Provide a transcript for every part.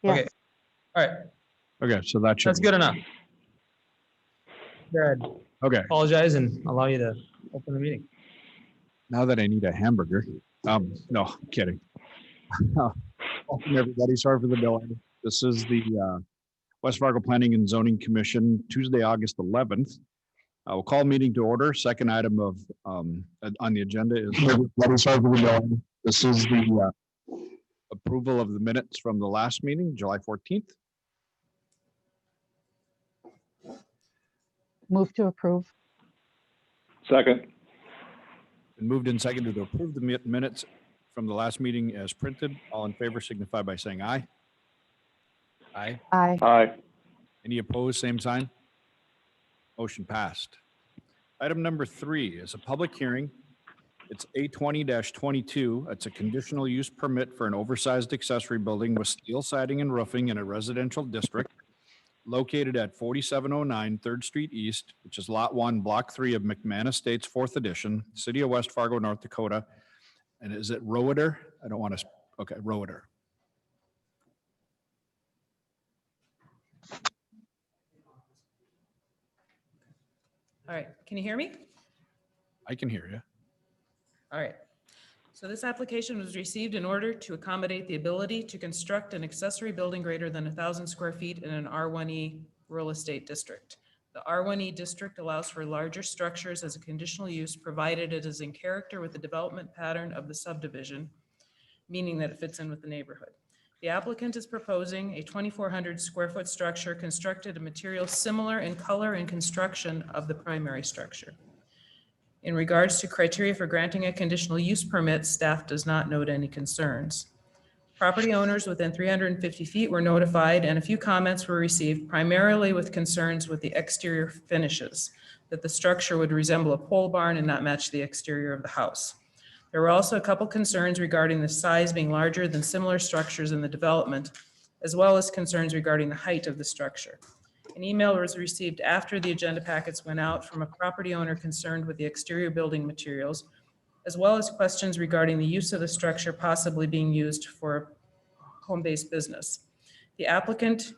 Okay. Yes. All right. Okay, so that should. That's good enough. Good. Okay, Apologize and allow you to open the meeting. now that I need a hamburger. No, I'm kidding. Welcome, everybody. Sorry for the delay. This is the West Fargo Planning and Zoning Commission, Tuesday, August 11th. We'll call meeting to order. Second item of on the agenda is sorry for the delay. This is the approval of the minutes from the last meeting, July 14th. Move to approve. Second. And moved and seconded to approve the minutes from the last meeting as printed. All in favor signify by saying aye. Aye. Aye. Aye. Any opposed, same sign. Motion passed. Item number 3 is a public hearing. It's A20-22. It's a conditional use permit for an oversized accessory building with steel siding and roofing in a residential district located at 4709 3rd Street East, which is Lot 1, Block 3 of McMahon Estates, 4th Edition, City of West Fargo, North Dakota. And is it Roeder? I don't want to, okay, Roeder. All right, can you hear me? I can hear you. All right. So this application was received in order to accommodate the ability to construct an accessory building greater than 1,000 square feet in an R1E rural estate district. The R1E district allows for larger structures as a conditional use, provided it is in character with the development pattern of the subdivision, meaning that it fits in with the neighborhood. The applicant is proposing a 2,400 square foot structure constructed of materials similar in color and construction of the primary structure. In regards to criteria for granting a conditional use permit, staff does not note any concerns. Property owners within 350 feet were notified and a few comments were received, primarily with concerns with the exterior finishes, that the structure would resemble a pole barn and not match the exterior of the house. There were also a couple concerns regarding the size being larger than similar structures in the development, as well as concerns regarding the height of the structure. An email was received after the agenda packets went out from a property owner concerned with the exterior building materials, as well as questions regarding the use of the structure possibly being used for home-based business. The applicant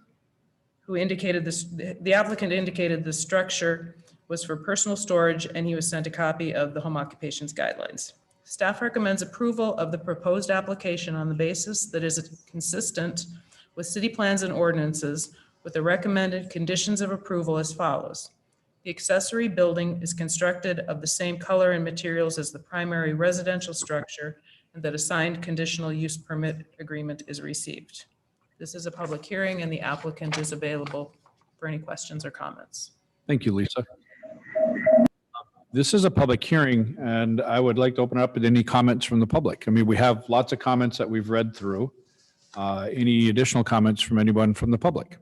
indicated the structure was for personal storage, and he was sent a copy of the home occupations guidelines. Staff recommends approval of the proposed application on the basis that is consistent with city plans and ordinances, with the recommended conditions of approval as follows. The accessory building is constructed of the same color and materials as the primary residential structure, and that a signed conditional use permit agreement is received. This is a public hearing and the applicant is available for any questions or comments. Thank you, Lisa. This is a public hearing, and I would like to open up with any comments from the public. I mean, we have lots of comments that we've read through. Any additional comments from anyone from the public?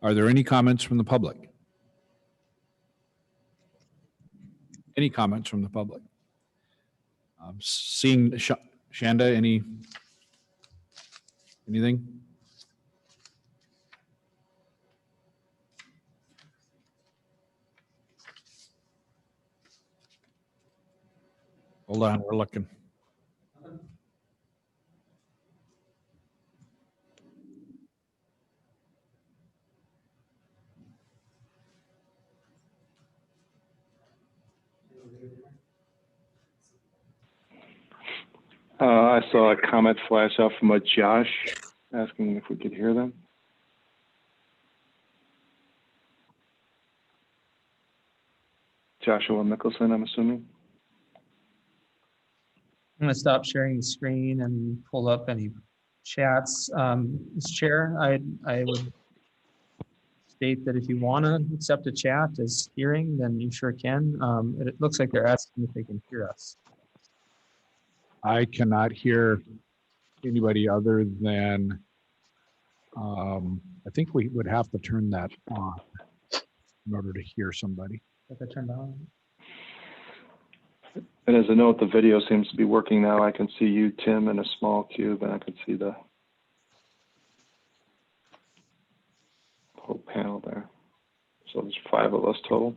Are there any comments from the public? Any comments from the public? Seeing Shanda, anything? Hold on, we're looking. I saw a comment flash out from a Josh asking if we could hear them. Joshua Mickelson, I'm assuming. I'm going to stop sharing the screen and pull up any chats. Mr. Chair, I would state that if you want to accept a chat as hearing, then you sure can. It looks like they're asking if they can hear us. I cannot hear anybody other than, I think we would have to turn that on in order to hear somebody. If I turned on. And as a note, the video seems to be working now. I can see you, Tim, in a small cube, and I can see the whole panel there. So there's 5 of us total.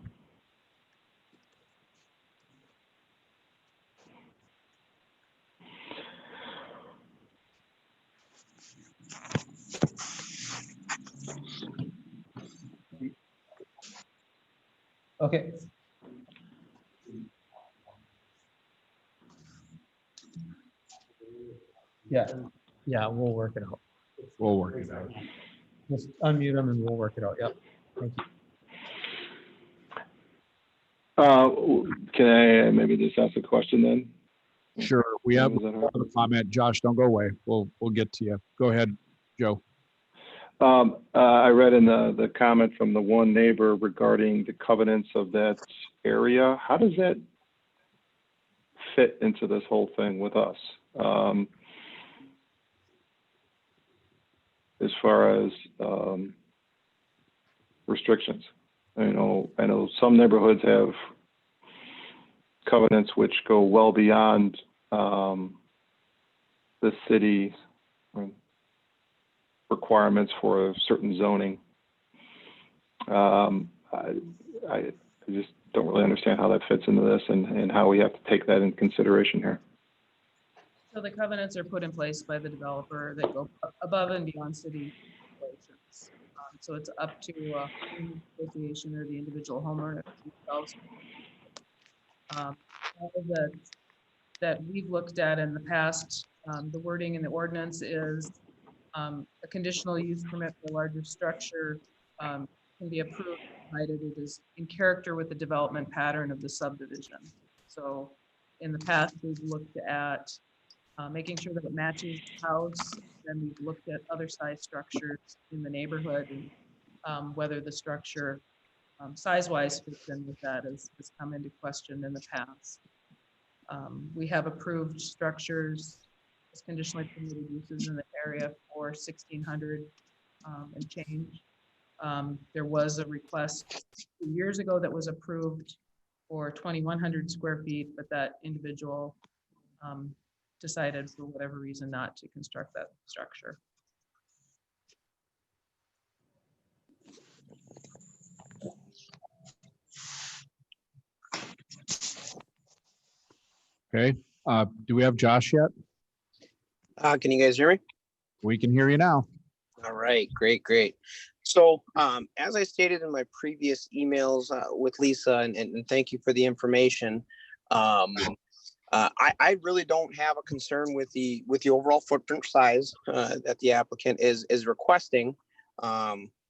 Okay. Yeah, yeah, we'll work it out. We'll work it out. Just unmute them and we'll work it out. Yep. Thank you. Can I maybe just ask a question then? Sure, we have Is that all right? a comment. Josh, don't go away. We'll get to you. Go ahead, Joe. I read in the comment from the one neighbor regarding the covenants of that area. How does that fit into this whole thing with us? As far as restrictions, I know some neighborhoods have covenants which go well beyond the city requirements for certain zoning. I just don't really understand how that fits into this and how we have to take that into consideration here. So the covenants are put in place by the developer that go above and beyond city regulations. So it's up to the association or the individual homeowner themselves. All that we've looked at in the past, the wording in the ordinance is a conditional use permit for a larger structure can be approved provided it is in character with the development pattern of the subdivision. So in the past, we've looked at making sure that it matches the house. Then we've looked at other size structures in the neighborhood and whether the structure size-wise fits in with that has come into question in the past. We have approved structures as conditionally permitted uses in the area for 1,600 and change. There was a request 2 years ago that was approved for 2,100 square feet, but that individual decided for whatever reason not to construct that structure. Okay. Do we have Josh yet? Can you guys hear me? We can hear you now. All right, great. So as I stated in my previous emails with Lisa, and thank you for the information, I really don't have a concern with the overall footprint size that the applicant is requesting.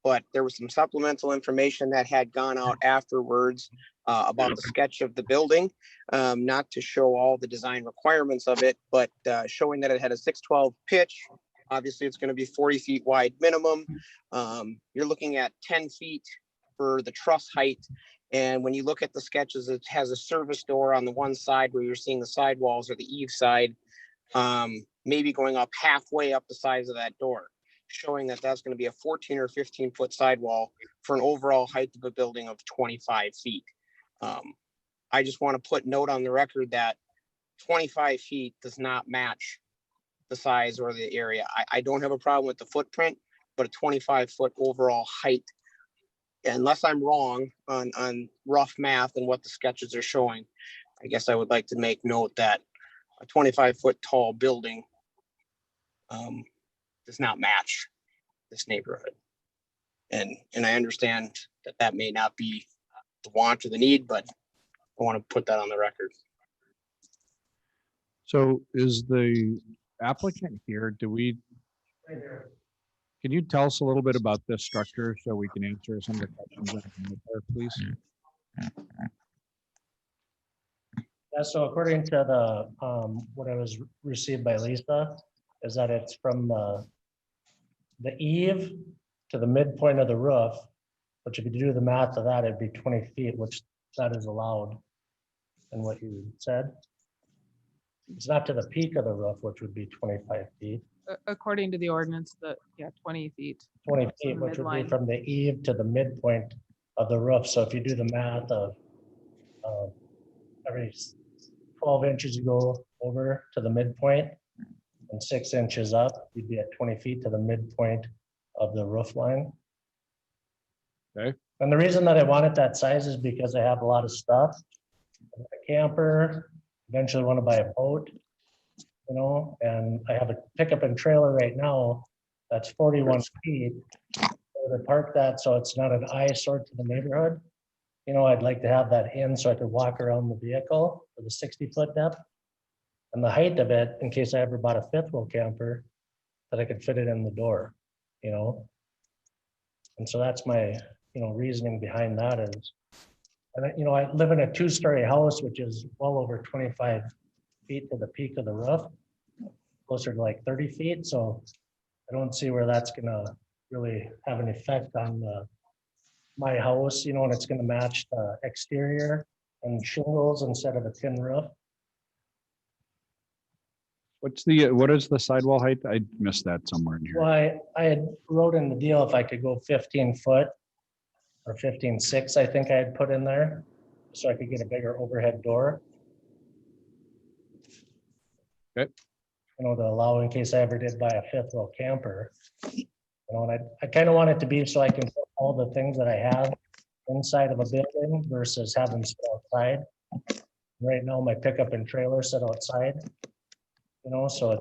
But there was some supplemental information that had gone out afterwards about the sketch of the building, not to show all the design requirements of it, but showing that it had a 612 pitch. Obviously, it's going to be 40 feet wide minimum. You're looking at 10 feet for the truss height. And when you look at the sketches, it has a service door on the one side where you're seeing the sidewalls or the eave side, maybe going up halfway up the size of that door, showing that that's going to be a 14 or 15 foot sidewall for an overall height of a building of 25 feet. I just want to put note on the record that 25 feet does not match the size or the area. I don't have a problem with the footprint, but a 25 foot overall height, unless I'm wrong on rough math and what the sketches are showing, I guess I would like to make note that a 25 foot tall building does not match this neighborhood. And I understand that may not be the want or the need, but I want to put that on the record. So is the applicant here? Can you tell us a little bit about this structure so we can answer some of the questions that are there, please? Yeah, so according to the, what I was received by Lisa, is that it's from the eave to the midpoint of the roof, which if you do the math of that, it'd be 20 feet, which that is allowed in what you said. It's not to the peak of the roof, which would be 25 feet. According to the ordinance, 20 feet. 20 From feet, the which would be midline. from the eave to the midpoint of the roof. So if you do the math of every 12 inches you go over to the midpoint and 6 inches up, you'd be at 20 feet to the midpoint of the roof line. Okay. And the reason that I wanted that size is because I have a lot of stuff. A camper, eventually want to buy a boat, you know, and I have a pickup and trailer right now that's 41 feet. To park that so it's not an eyesore to the neighborhood. I'd like to have that in so I could walk around the vehicle for the 60-foot depth. And the height of it, in case I ever bought a fifth wheel camper, that I could fit it in the door, And so that's my, reasoning behind that is, and I live in a 2-story house, which is well over 25 feet to the peak of the roof, closer to like 30 feet. So I don't see where that's gonna really have an effect on my house, and it's gonna match the exterior and shingles instead of a tin roof. What is the sidewall height? I missed that somewhere in Well, here. I had wrote in the deal if I could go 15 foot or 15.6, I think I had put in there, so I could get a bigger overhead door. Okay. To allow in case I ever did buy a fifth wheel camper. And I kind of want it to be so I can put all the things that I have inside of a building versus have them sit outside. Right now, my pickup and trailer sit outside. So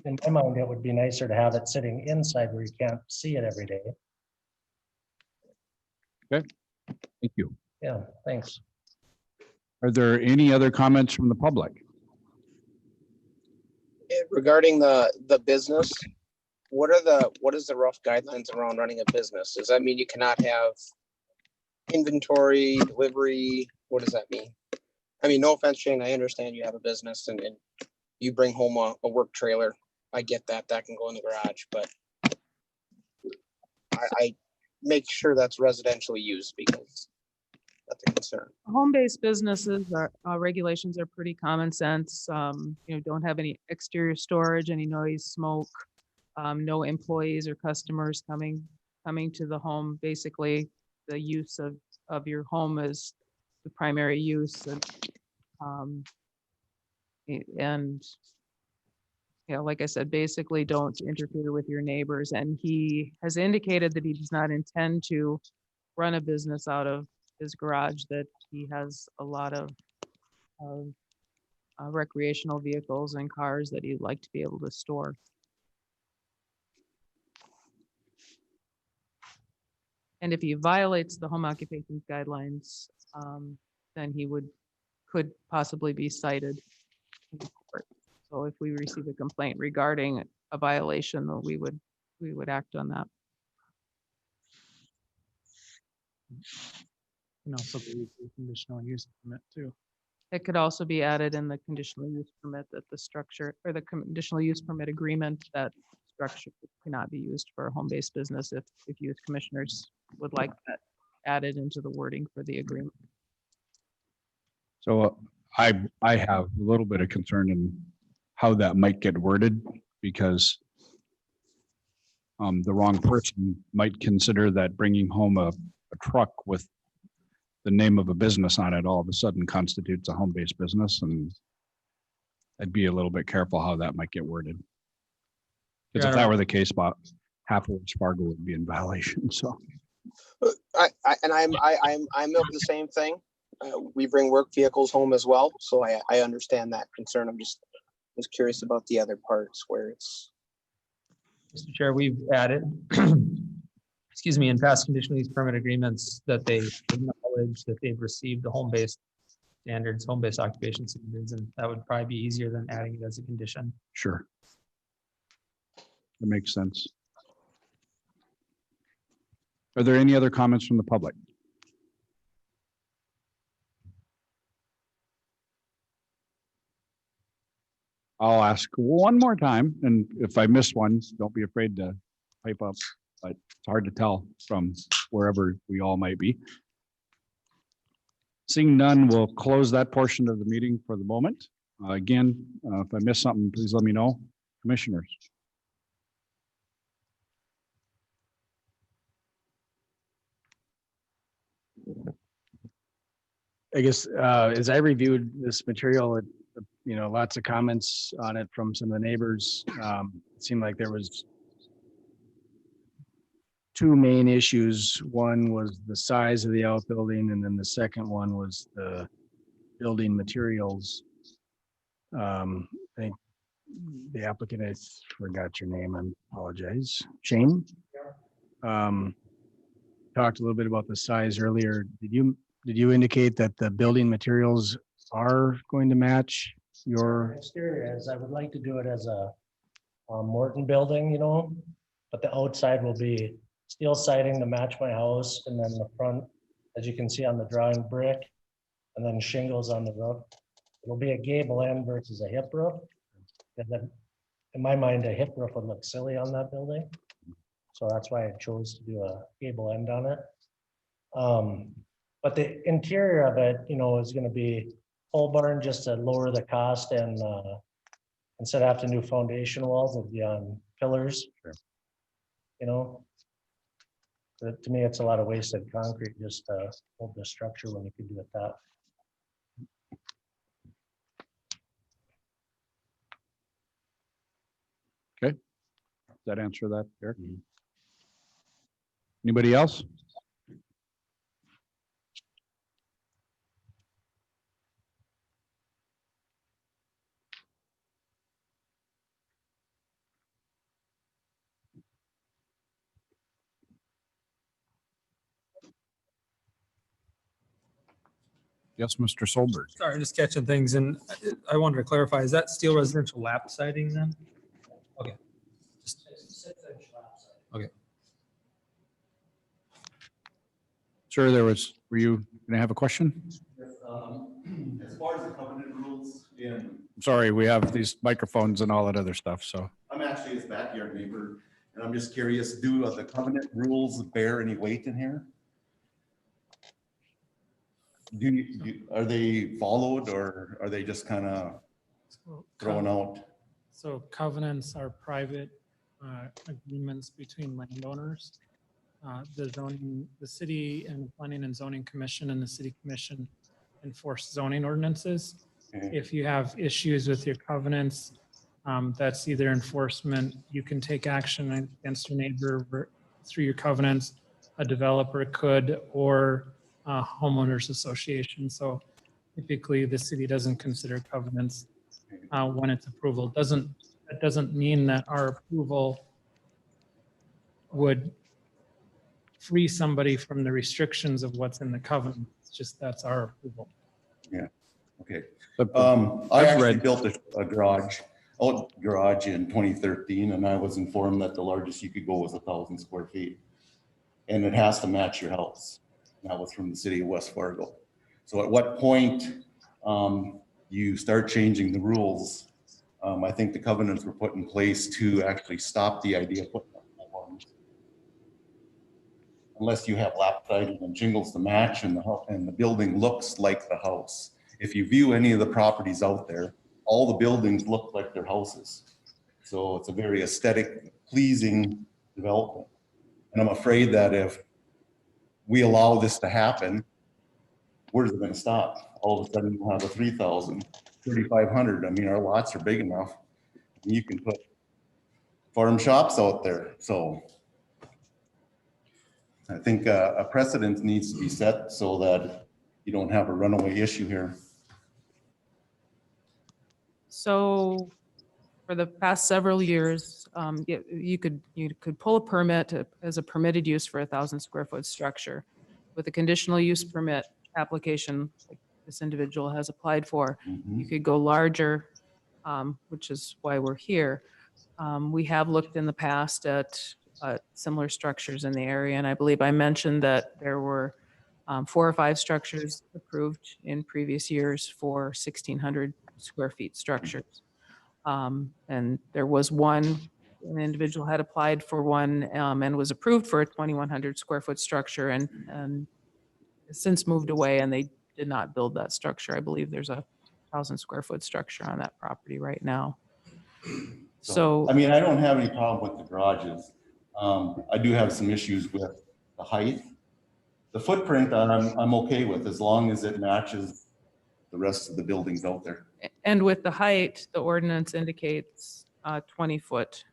in my mind, it would be nicer to have it sitting inside where you can't see it every day. Thank you. Yeah, thanks. Are there any other comments from the public? Regarding the business, what is the rough guidelines around running a business? Does that mean you cannot have inventory, delivery? What does that mean? I mean, no offense, Shane, I understand you have a business and you bring home a work trailer. I get that can go in the garage, but I make sure that's residential use because that's a concern. Home-based businesses regulations are pretty common sense. Don't have any exterior storage, any noise, smoke, no employees or customers coming to the home. Basically, the use of your home is the primary use, and like I said, basically don't interfere with your neighbors. And he has indicated that he does not intend to run a business out of his garage, that he has a lot of recreational vehicles and cars that he'd like to be able to store. And if he violates the home occupation guidelines, then he could possibly be cited in court. So if we receive a complaint regarding a violation, we would act on that. And also the conditional use permit too. It could also be added in the conditional use permit that the structure or the conditional use permit agreement that structure cannot be used for a home-based business if you as commissioners would like that added into the wording for the agreement. So I have a little bit of concern in how that might get worded because the wrong person might consider that bringing home a truck with the name of a business on it all of a sudden constitutes a home-based business, and I'd be a little bit careful how that might get worded. Because if that were the case, about half of Wells Fargo would be in violation. So, I'm of the same thing. We bring work vehicles home as well, so I understand that concern. I'm just was curious about the other parts where it's. Mr. Chair, we've added, excuse me, in past conditional use permit agreements that they acknowledge that they've received the home-based standards, home-based occupation standards, and that would probably be easier than adding it as a condition. sure. That makes sense. Are there any other comments from the public? I'll ask one more time, and if I miss one, don't be afraid to pipe up, but it's hard to tell from wherever we all might be. Seeing none, we'll close that portion of the meeting for the moment. Again, if I miss something, please let me know. Commissioners. I guess, as I reviewed this material, lots of comments on it from some of the neighbors. It seemed like there was two main issues. One was the size of the outbuilding, and then the second one was the building materials. I think the applicant, I forgot your name, I apologize. Shane? Talked a little bit about the size earlier. Did you did you indicate that the building materials are going to match your, Exterior is, I would like to do it as a Morton building, you know, but the outside will be steel siding to match my house, and then the front, as you can see on the drawing, brick, and then shingles on the roof. It'll be a gable end versus a hip roof. And then, in my mind, a hip roof would look silly on that building. So that's why I chose to do a gable end on it. But the interior of it, you know, is gonna be pole barn just to lower the cost, and instead of having to do foundation walls, it'll be on pillars. Sure. You know? But to me, it's a lot of wasted concrete just to hold the structure when you could do it that. Does that answer that, Eric? Anybody else? Yes, Mr. Solberg. Sorry, just catching things, and I wanted to clarify, is that steel residential lap siding then? Okay. Okay. Sir, were you going to have a question? As far as the covenant rules, Sorry, we have these microphones and all that other stuff, so. I'm actually his backyard neighbor, and I'm just curious, do the covenant rules bear any weight in here? Are they followed, or are they just kind of thrown out? So covenants are private agreements between landowners. The city and the Planning and Zoning Commission and the City Commission enforce zoning ordinances. Okay. If you have issues with your covenants, that's either enforcement, you can take action against your neighbor through your covenants, a developer could, or a homeowners association. So typically the city doesn't consider covenants when it's approval. That doesn't mean that our approval would free somebody from the restrictions of what's in the covenant. It's just that's our approval. Okay. But I I've actually read- built a garage in 2013, and I was informed that the largest you could go was 1,000 square feet. And it has to match your house. That was from the city of West Fargo. So at what point you start changing the rules? I think the covenants were put in place to actually stop the idea of putting up pole barns. Unless you have lap siding and shingles to match and the building looks like the house. If you view any of the properties out there, all the buildings look like their houses. So it's a very aesthetic, pleasing development. And I'm afraid that if we allow this to happen, where's it gonna stop? All of a sudden we'll have a 3,000, 3,500. I mean, our lots are big enough. You can put farm shops out there. So I think a precedent needs to be set so that you don't have a runaway issue here. So for the past several years, you could pull a permit as a permitted use for 1,000 square foot structure. With a conditional use permit application, like this individual has applied for, you could go larger, which is why we're here. We have looked in the past at similar structures in the area, and I believe I mentioned that there were 4 or 5 structures approved in previous years for 1,600 square feet structures. And there was an individual had applied for one and was approved for a 2,100 square foot structure and since moved away, and they did not build that structure. I believe there's a 1,000 square foot structure on that property right now. So I mean, I don't have any problem with the garages. I do have some issues with the height. The footprint I'm okay with as long as it matches the rest of the buildings out there. And with the height, the ordinance indicates 20 foot.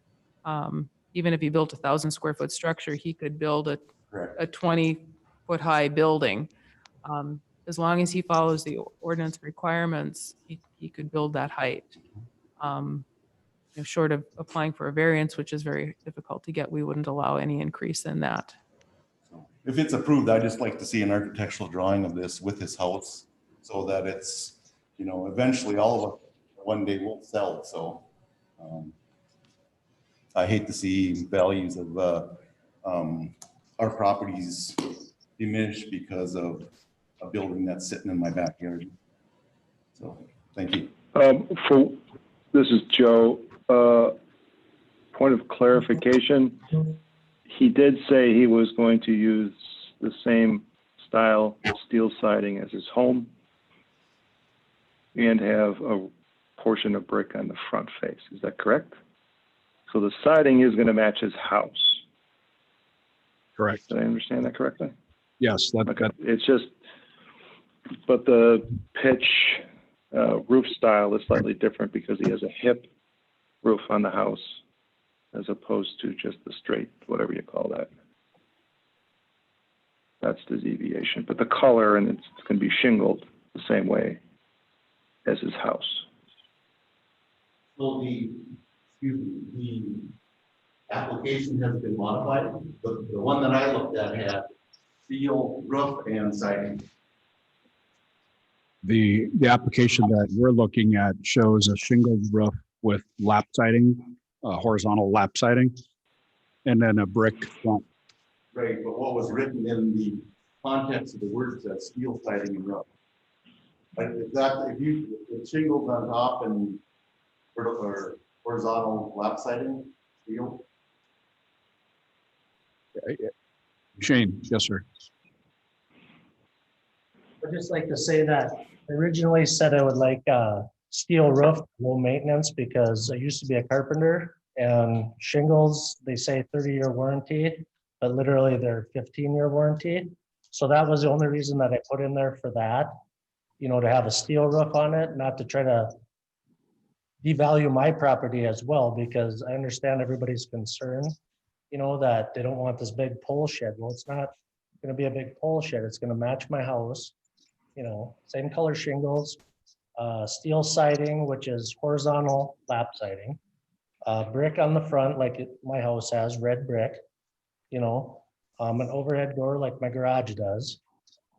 Even if he built a 1,000 square foot structure, he could build a Correct. 20 foot high building. As long as he follows the ordinance requirements, he could build that height. Short of applying for a variance, which is very difficult to get, we wouldn't allow any increase in that. if it's approved, I'd just like to see an architectural drawing of this with his house so that it's, you know, eventually all of it one day will sell. So I hate to see values of our properties diminish because of a building that's sitting in my backyard. So, thank you. This is Joe. Point of clarification. He did say he was going to use the same style steel siding as his home and have a portion of brick on the front face. Is that correct? So the siding is going to match his house. Correct. Did I understand that correctly? Yes, Okay. It's just, but the pitch roof style is slightly different because he has a hip roof on the house as opposed to just the straight, whatever you call that. That's the deviation. But the color, and it's going to be shingled the same way as his house. So the application has been modified. The one that I looked at had steel roof and siding. The application that we're looking at shows a shingled roof with lap siding, horizontal lap siding, and then a brick front. Right, but what was written in the context of the words says steel siding and roof. Like exactly, if shingles on top and vertical or horizontal lap siding, steel. Shane, yes, sir. I'd just like to say that I originally said I would like a steel roof, low maintenance, because I used to be a carpenter and shingles, they say 30-year warranty, but literally they're 15-year warranty. So that was the only reason that I put in there for that, you know, to have a steel roof on it, not to try to devalue my property as well, because I understand everybody's concern, you know, that they don't want this big pole shed. Well, it's not gonna be a big pole shed. It's gonna match my house, you know, same color shingles, steel siding, which is horizontal lap siding, brick on the front, like my house has, red brick, you know, an overhead door like my garage does,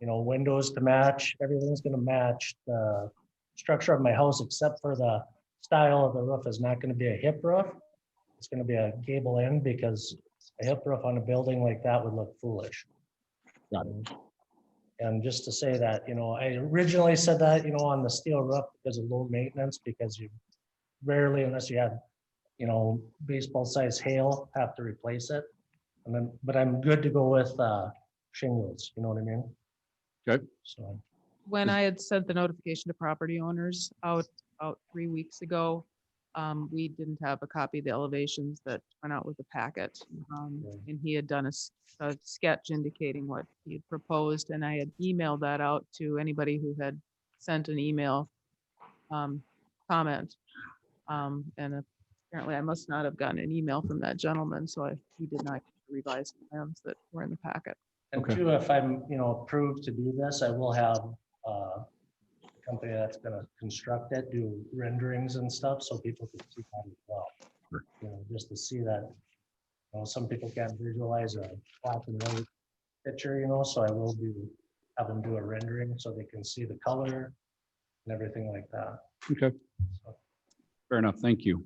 you know, windows to match, everything's gonna match the structure of my house, except for the style of the roof is not gonna be a hip roof. It's gonna be a gable end, because a hip roof on a building like that would look foolish. Got it. And just to say that, you know, I originally said that, you know, on the steel roof because of low maintenance, because you rarely, unless you had, you know, baseball size hail, have to replace it. And then, but I'm good to go with shingles, you know what I mean? Okay. So, When I had sent the notification to property owners out 3 weeks ago, we didn't have a copy of the elevations that went out with the packet. And he had done a sketch indicating what he had proposed, and I had emailed that out to anybody who had sent an email comment. And apparently I must not have gotten an email from that gentleman, so he did not revise plans that were in the packet. and Okay. two, if I'm, you know, approved to do this, I will have a company that's gonna construct it, do renderings and stuff, so people can see that as well. Sure. You know, just to see that, you know, some people can't visualize a black and white picture, you know, so I will have them do a rendering so they can see the color and everything like that. Okay. So, Fair enough. Thank you.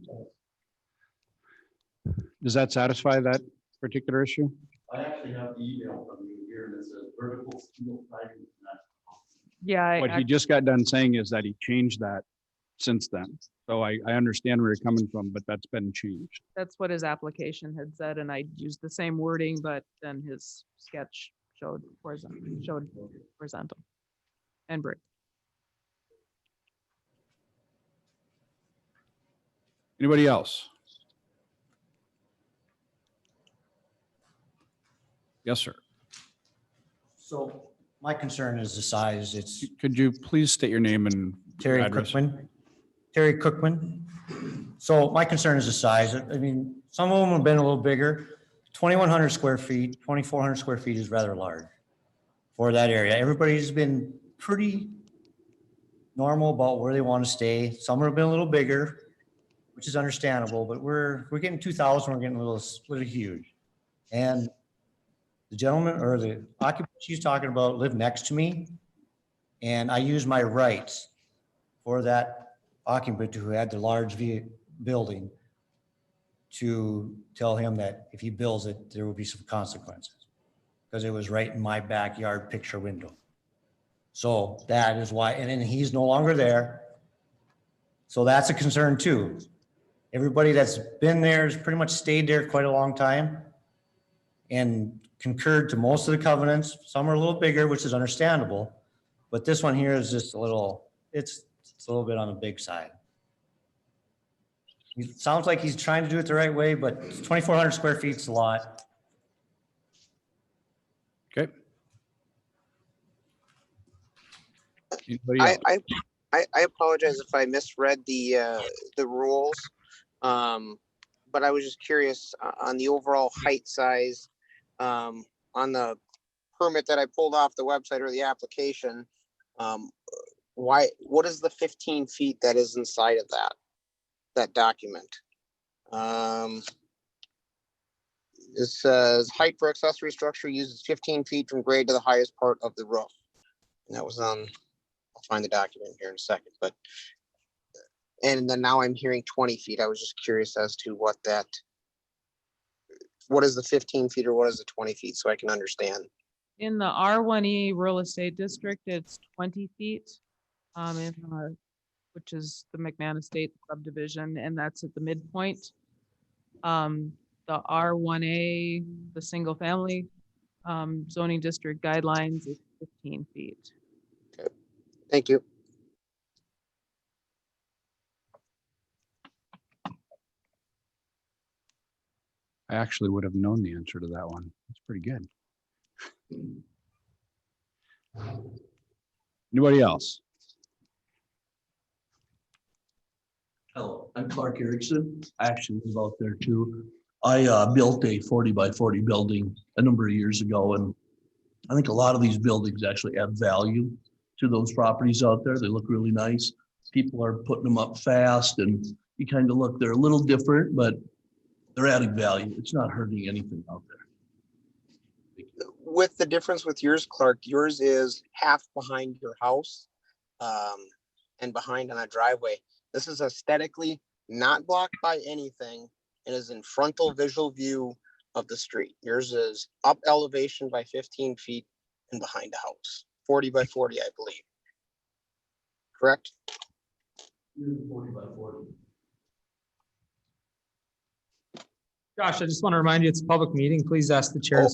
Does that satisfy that particular issue? I actually have the email from you here that says vertical steel siding. Yeah, What he just got done saying is that he changed that since then. So I understand where you're coming from, but that's been changed. that's what his application had said, and I used the same wording, but then his sketch showed horizontal and brick. Anybody else? Yes, sir. So my concern is the size. It's Could you please state your name and Terry address? Cookman. Terry Cookman. So my concern is the size. I mean, some of them have been a little bigger. 2,100 square feet, 2,400 square feet is rather large for that area. Everybody's been pretty normal about where they want to stay. Some have been a little bigger, which is understandable, but we're getting 2,000, we're getting a little huge. And The gentleman or the occupant she's talking about lived next to me, and I used my rights for that occupant who had the large building to tell him that if he builds it, there will be some consequences, because it was right in my backyard picture window. So that is why, and then he's no longer there. So that's a concern too. Everybody that's been there has pretty much stayed there quite a long time and concurred to most of the covenants. Some are a little bigger, which is understandable, but this one here is just a little, it's a little bit on the big side. It sounds like he's trying to do it the right way, but 2,400 square feet is a lot. Okay. Anybody else? I apologize if I misread the rules. But I was just curious on the overall height size, on the permit that I pulled off the website or the application. What is the 15 feet that is inside of that document? It says height for accessory structure uses 15 feet from grade to the highest part of the roof. And that was on, I'll find the document here in a second, but, and then now I'm hearing 20 feet. I was just curious as to what is the 15 feet or what is the 20 feet so I can understand. In the R1E real estate district, it's 20 feet, which is the McMahon Estate subdivision, and that's at the midpoint. The R1A, the single family zoning district guidelines is 15 feet. Okay. Thank you. I actually would have known the answer to that one. It's pretty good. Anybody else? Hello, I'm Clark Erickson. I actually live out there too. I built a 40 by 40 building a number of years ago, and I think a lot of these buildings actually add value to those properties out there. They look really nice. People are putting them up fast, and you kind of look, they're a little different, but they're adding value. It's not hurting anything out there. With the difference with yours, Clark, yours is half behind your house and behind on a driveway. This is aesthetically not blocked by anything. It is in frontal visual view of the street. Yours is up elevation by 15 feet and behind the house, 40 by 40, I believe. Correct? 40 by 40. Josh, I just want to remind you, it's a public meeting. Please ask the chair.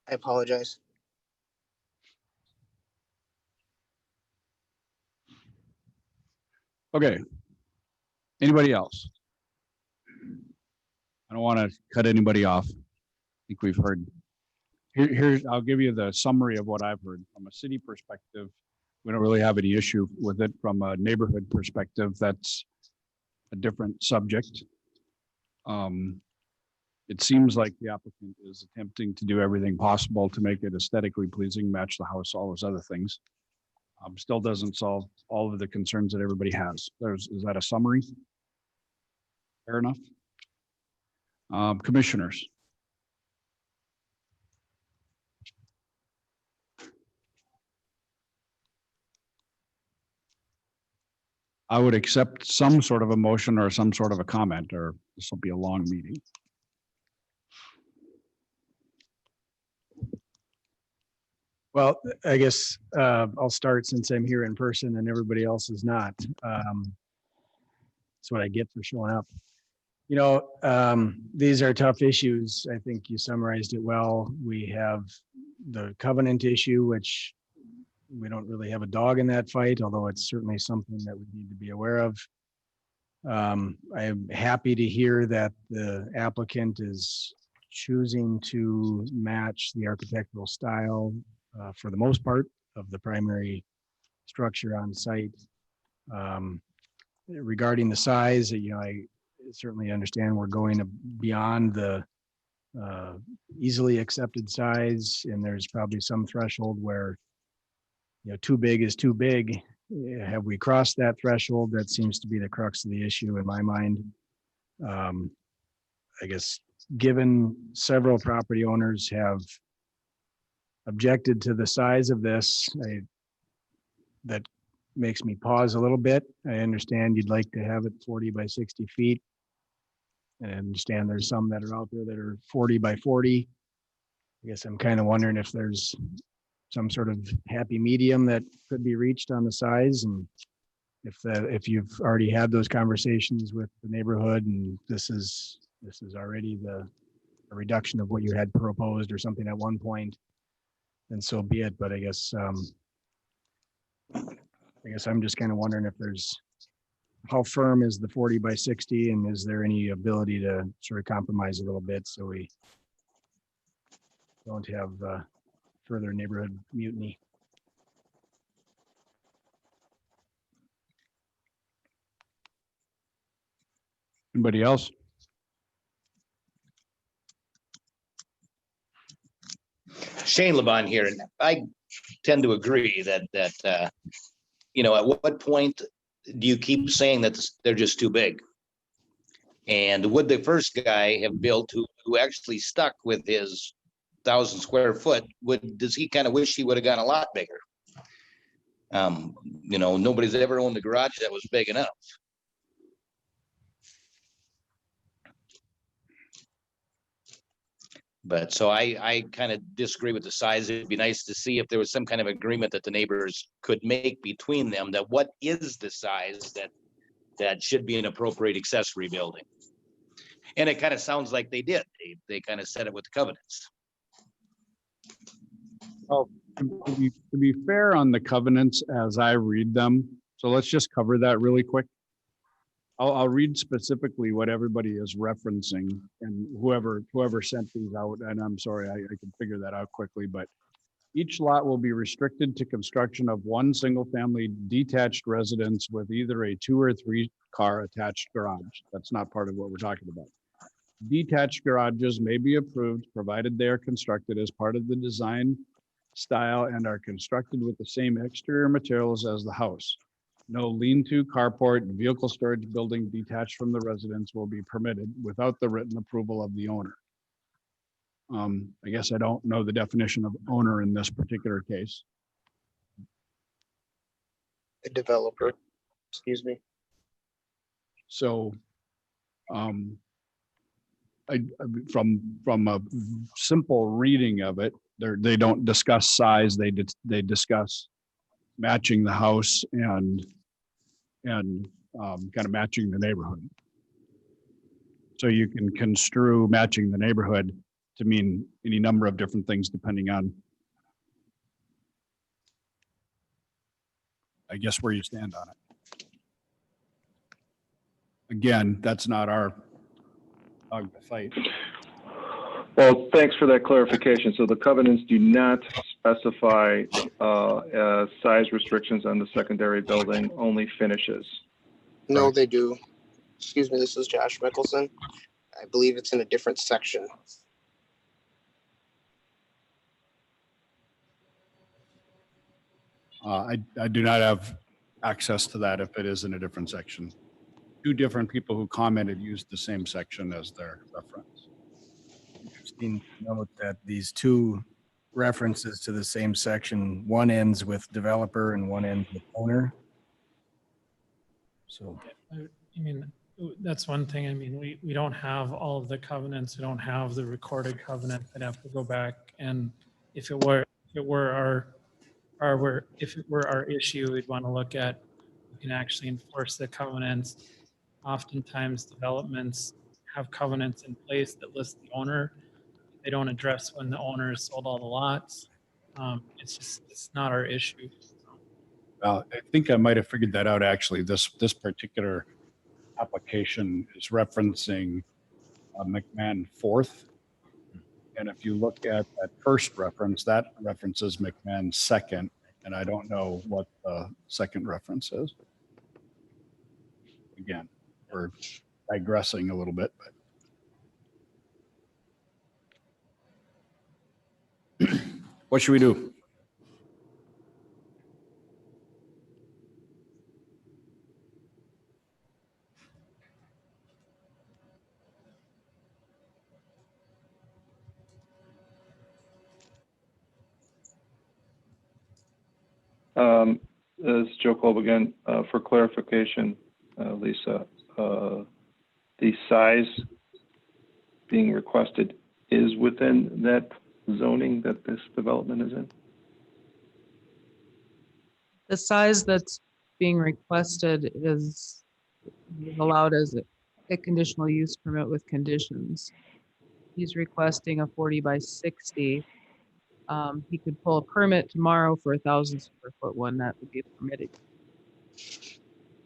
I apologize. Okay. Anybody else? I don't want to cut anybody off. I think we've heard. Here's, I'll give you the summary of what I've heard. From a city perspective, we don't really have any issue with it. From a neighborhood perspective, that's a different subject. It seems like the applicant is attempting to do everything possible to make it aesthetically pleasing, match the house, all those other things. Still doesn't solve all of the concerns that everybody has. Is that a summary? Fair enough. Commissioners. I would accept some sort of a motion or some sort of a comment, or this will be a long meeting. Well, I guess I'll start since I'm here in person and everybody else is not. That's what I get for showing up. You know, these are tough issues. I think you summarized it well. We have the covenant issue, which we don't really have a dog in that fight, although it's certainly something that we need to be aware of. I'm happy to hear that the applicant is choosing to match the architectural style for the most part of the primary structure on site. Regarding the size, you know, I certainly understand we're going beyond the easily accepted size, and there's probably some threshold where, you know, too big is too big. Have we crossed that threshold? That seems to be the crux of the issue in my mind. I guess, given several property owners have objected to the size of this, that makes me pause a little bit. I understand you'd like to have it 40 by 60 feet. And I understand there's some that are out there that are 40 by 40. I guess I'm kind of wondering if there's some sort of happy medium that could be reached on the size, and if you've already had those conversations with the neighborhood and this is already a reduction of what you had proposed or something at one point, then so be it. But I guess I'm just kind of wondering if there's, how firm is the 40 by 60, and is there any ability to sort of compromise a little bit so we don't have further neighborhood mutiny? Anybody else? Shane Laban here, and I tend to agree that you know, at what point do you keep saying that they're just too big? And would the first guy have built who actually stuck with his 1,000 square foot, does he kind of wish he would have gone a lot bigger? You know, nobody's ever owned a garage that was big enough. But so I kind of disagree with the size. It'd be nice to see if there was some kind of agreement that the neighbors could make between them, that what is the size that should be an appropriate accessory building. And it kind of sounds like they did. They kind of said it with the covenants. Well, to be fair on the covenants as I read them, so let's just cover that really quick. I'll read specifically what everybody is referencing, and whoever sent these out, and I'm sorry, I can figure that out quickly, but each lot will be restricted to construction of one single family detached residence with either a 2 or 3 car attached garage. That's not part of what we're talking about. Detached garages may be approved provided they are constructed as part of the design style and are constructed with the same exterior materials as the house. No lean-to, carport, and vehicle storage building detached from the residence will be permitted without the written approval of the owner. I guess I don't know the definition of owner in this particular case. The developer, excuse me. So, from a simple reading of it, they don't discuss size. They discuss matching the house and kind of matching the neighborhood. So you can construe matching the neighborhood to mean any number of different things depending on, I guess, where you stand on it. Again, that's not our dog to fight. Well, thanks for that clarification. So the covenants do not specify size restrictions on the secondary building, only finishes. No, they do. Excuse me, this is Josh Mickelson. I believe it's in a different section. I do not have access to that if it is in a different section. 2 different people who commented used the same section as their reference. Interesting to note that these 2 references to the same section, one ends with developer and one ends with owner. So, I mean, that's one thing. I mean, we don't have all of the covenants. We don't have the recorded covenant. I'd have to go back, and if it were our issue, we'd want to look at, we can actually enforce the covenants. Oftentimes developments have covenants in place that list the owner. They don't address when the owner has sold all the lots. It's not our issue. Well, I think I might have figured that out actually. This particular application is referencing McMahon 4th. And if you look at that first reference, that references McMahon 2nd. And I don't know what the second reference is. Again, we're digressing a little bit, but what should we do? This is Joe Kolb again. For clarification, Lisa, the size being requested is within that zoning that this development is in? The size that's being requested is allowed as a conditional use permit with conditions. He's requesting a 40 by 60. He could pull a permit tomorrow for 1,000 square foot one that would be permitted.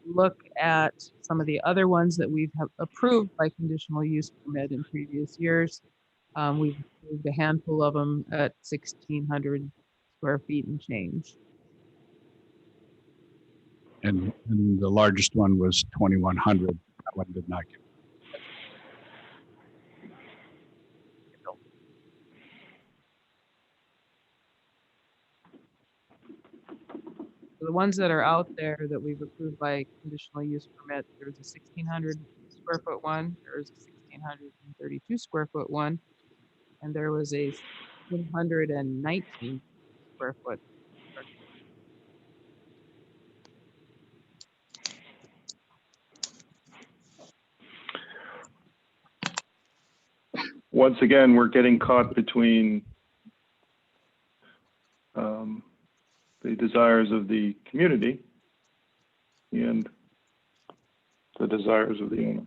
Look at some of the other ones that we've have approved by conditional use permit in previous years. We've approved a handful of them at 1,600 square feet and change. And the largest one was 2,100. That one did not get. So the ones that are out there that we've approved by conditional use permit, there's a 1,600 square foot one, there's a 1,632 square foot one, and there was a 1,619 square foot. Once again, we're getting caught between the desires of the community and the desires of the owner.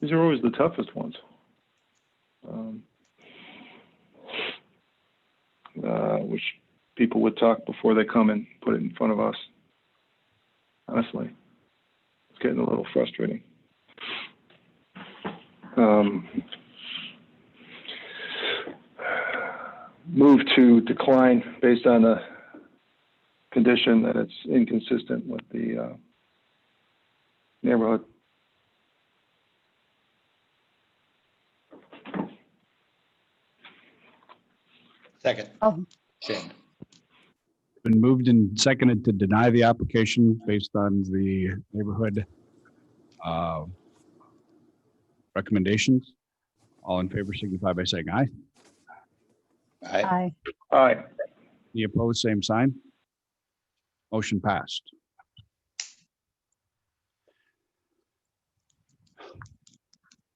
These are always the toughest ones. Wish people would talk before they come and put it in front of us. Honestly, it's getting a little frustrating. Move to decline based on the condition that it's inconsistent with the neighborhood. Second. Oh. Shane. Been moved and seconded to deny the application based on the neighborhood recommendations. All in favor signify by saying aye. Aye. Aye. Aye. Any opposed, same sign. Motion passed.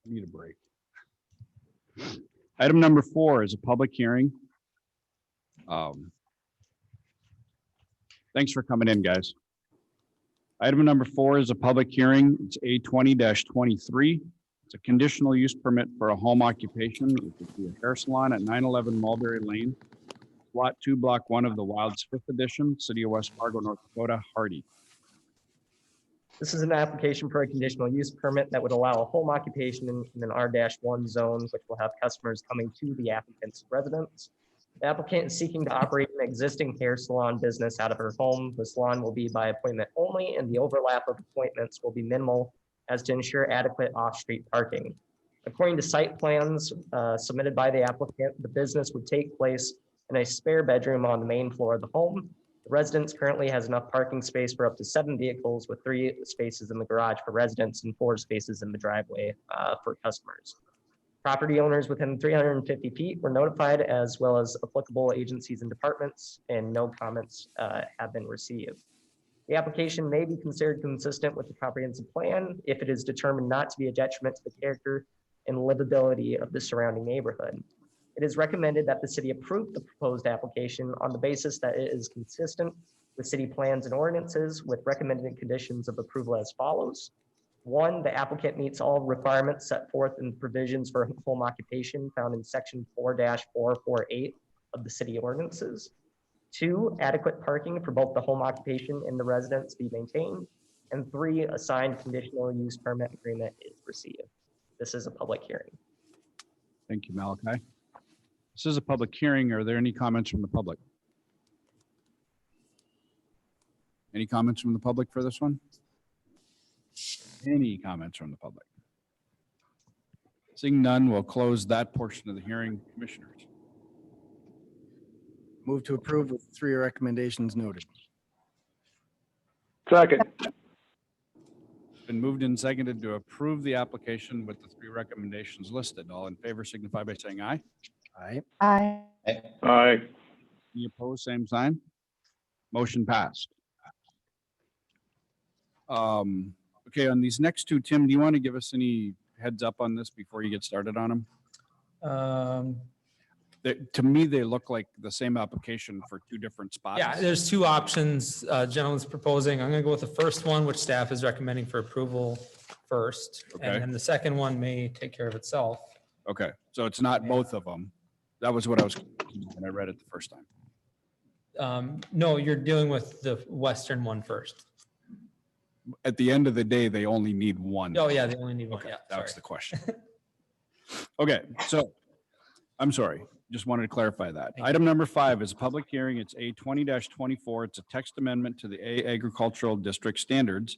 Need a break. Item number 4 is a public hearing. Thanks for coming in, guys. Item number 4 is a public hearing. It's A20-23. It's a conditional use permit for a home occupation. It would be a hair salon at 911 Mulberry Lane, Lot 2, Block 1 of the Wilds 5th Edition, City of West Fargo, North Dakota, Hardy. This is an application for a conditional use permit that would allow a home occupation in an R-1 zone, which will have customers coming to the applicant's residence. The applicant is seeking to operate an existing hair salon business out of her home. The salon will be by appointment only, and the overlap of appointments will be minimal as to ensure adequate off-street parking. According to site plans submitted by the applicant, the business would take place in a spare bedroom on the main floor of the home. The residence currently has enough parking space for up to 7 vehicles, with 3 spaces in the garage for residents and 4 spaces in the driveway for customers. Property owners within 350 feet were notified, as well as applicable agencies and departments, and no comments have been received. The application may be considered consistent with the comprehensive plan if it is determined not to be a detriment to the character and livability of the surrounding neighborhood. It is recommended that the city approve the proposed application on the basis that it is consistent with city plans and ordinances, with recommended conditions of approval as follows. 1, the applicant meets all requirements set forth in provisions for home occupation found in section 4-448 of the city ordinances. 2, adequate parking for both the home occupation and the residence be maintained. And 3, a signed conditional use permit agreement is received. This is a public hearing. Thank you, Malachi. This is a public hearing. Are there any comments from the public? Any comments from the public for this one? Any comments from the public? Seeing none, we'll close that portion of the hearing. Commissioners. Move to approve with 3 recommendations noted. Second. Been moved and seconded to approve the application with the 3 recommendations listed. All in favor signify by saying aye. Aye. Aye. Aye. Any opposed, same sign. Motion passed. Okay, on these next two, Tim, do you want to give us any heads up on this before you get started on them? To me, they look like the same application for two different spots. Yeah, there's two options, gentleman's proposing. I'm gonna go with the first one, which staff is recommending for approval first. Okay. And then the second one may take care of itself. Okay, so it's not both of them. That was what I was, when I read it the first time. No, you're dealing with the western one first. At the end of the day, they only need one. Oh, yeah, they only need one. Okay, Yeah, that was sorry. the question. Okay, so, I'm sorry, just wanted to clarify that. Thank you. Item number 5 is a public hearing. It's A20-24. It's a text amendment to the A Agricultural District Standards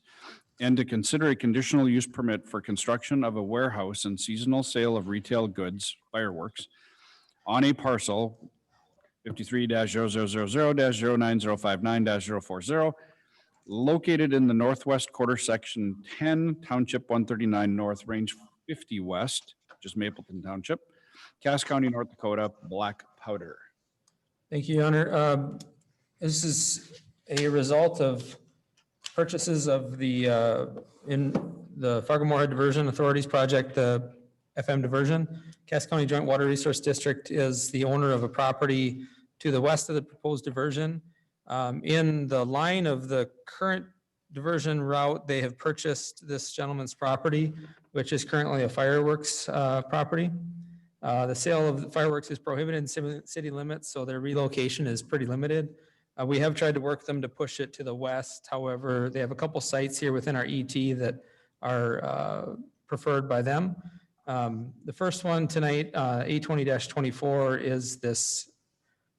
and to consider a conditional use permit for construction of a warehouse and seasonal sale of retail goods, fireworks, on a parcel 53-0000-09059-040, located in the northwest quarter, section 10, township 139 north, range 50 west, just Mapleton Township, Cass County, North Dakota, black powder. Thank you, Your Honor. This is a result of purchases of in the Fargo-Moorhead Diversion Authorities project, the FM diversion. Cass County Joint Water Resource District is the owner of a property to the west of the proposed diversion. In the line of the current diversion route, they have purchased this gentleman's property, which is currently a fireworks property. The sale of the fireworks is prohibited in city limits, so their relocation is pretty limited. We have tried to work them to push it to the west. However, they have a couple sites here within our ET that are preferred by them. The first one tonight, A20-24, is this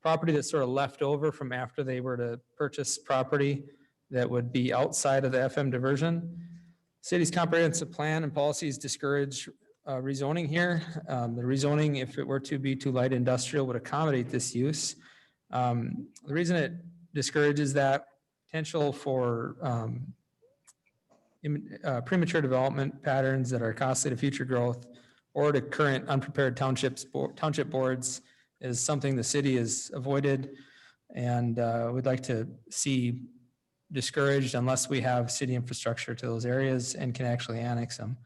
property that's sort of left over from after they were to purchase property that would be outside of the FM diversion. City's comprehensive plan and policies discourage rezoning here. The rezoning, if it were to be too light industrial, would accommodate this use. The reason it discourages that potential for premature development patterns that are costly to future growth or to current unprepared township boards is something the city has avoided and would like to see discouraged unless we have city infrastructure to those areas and can actually annex them.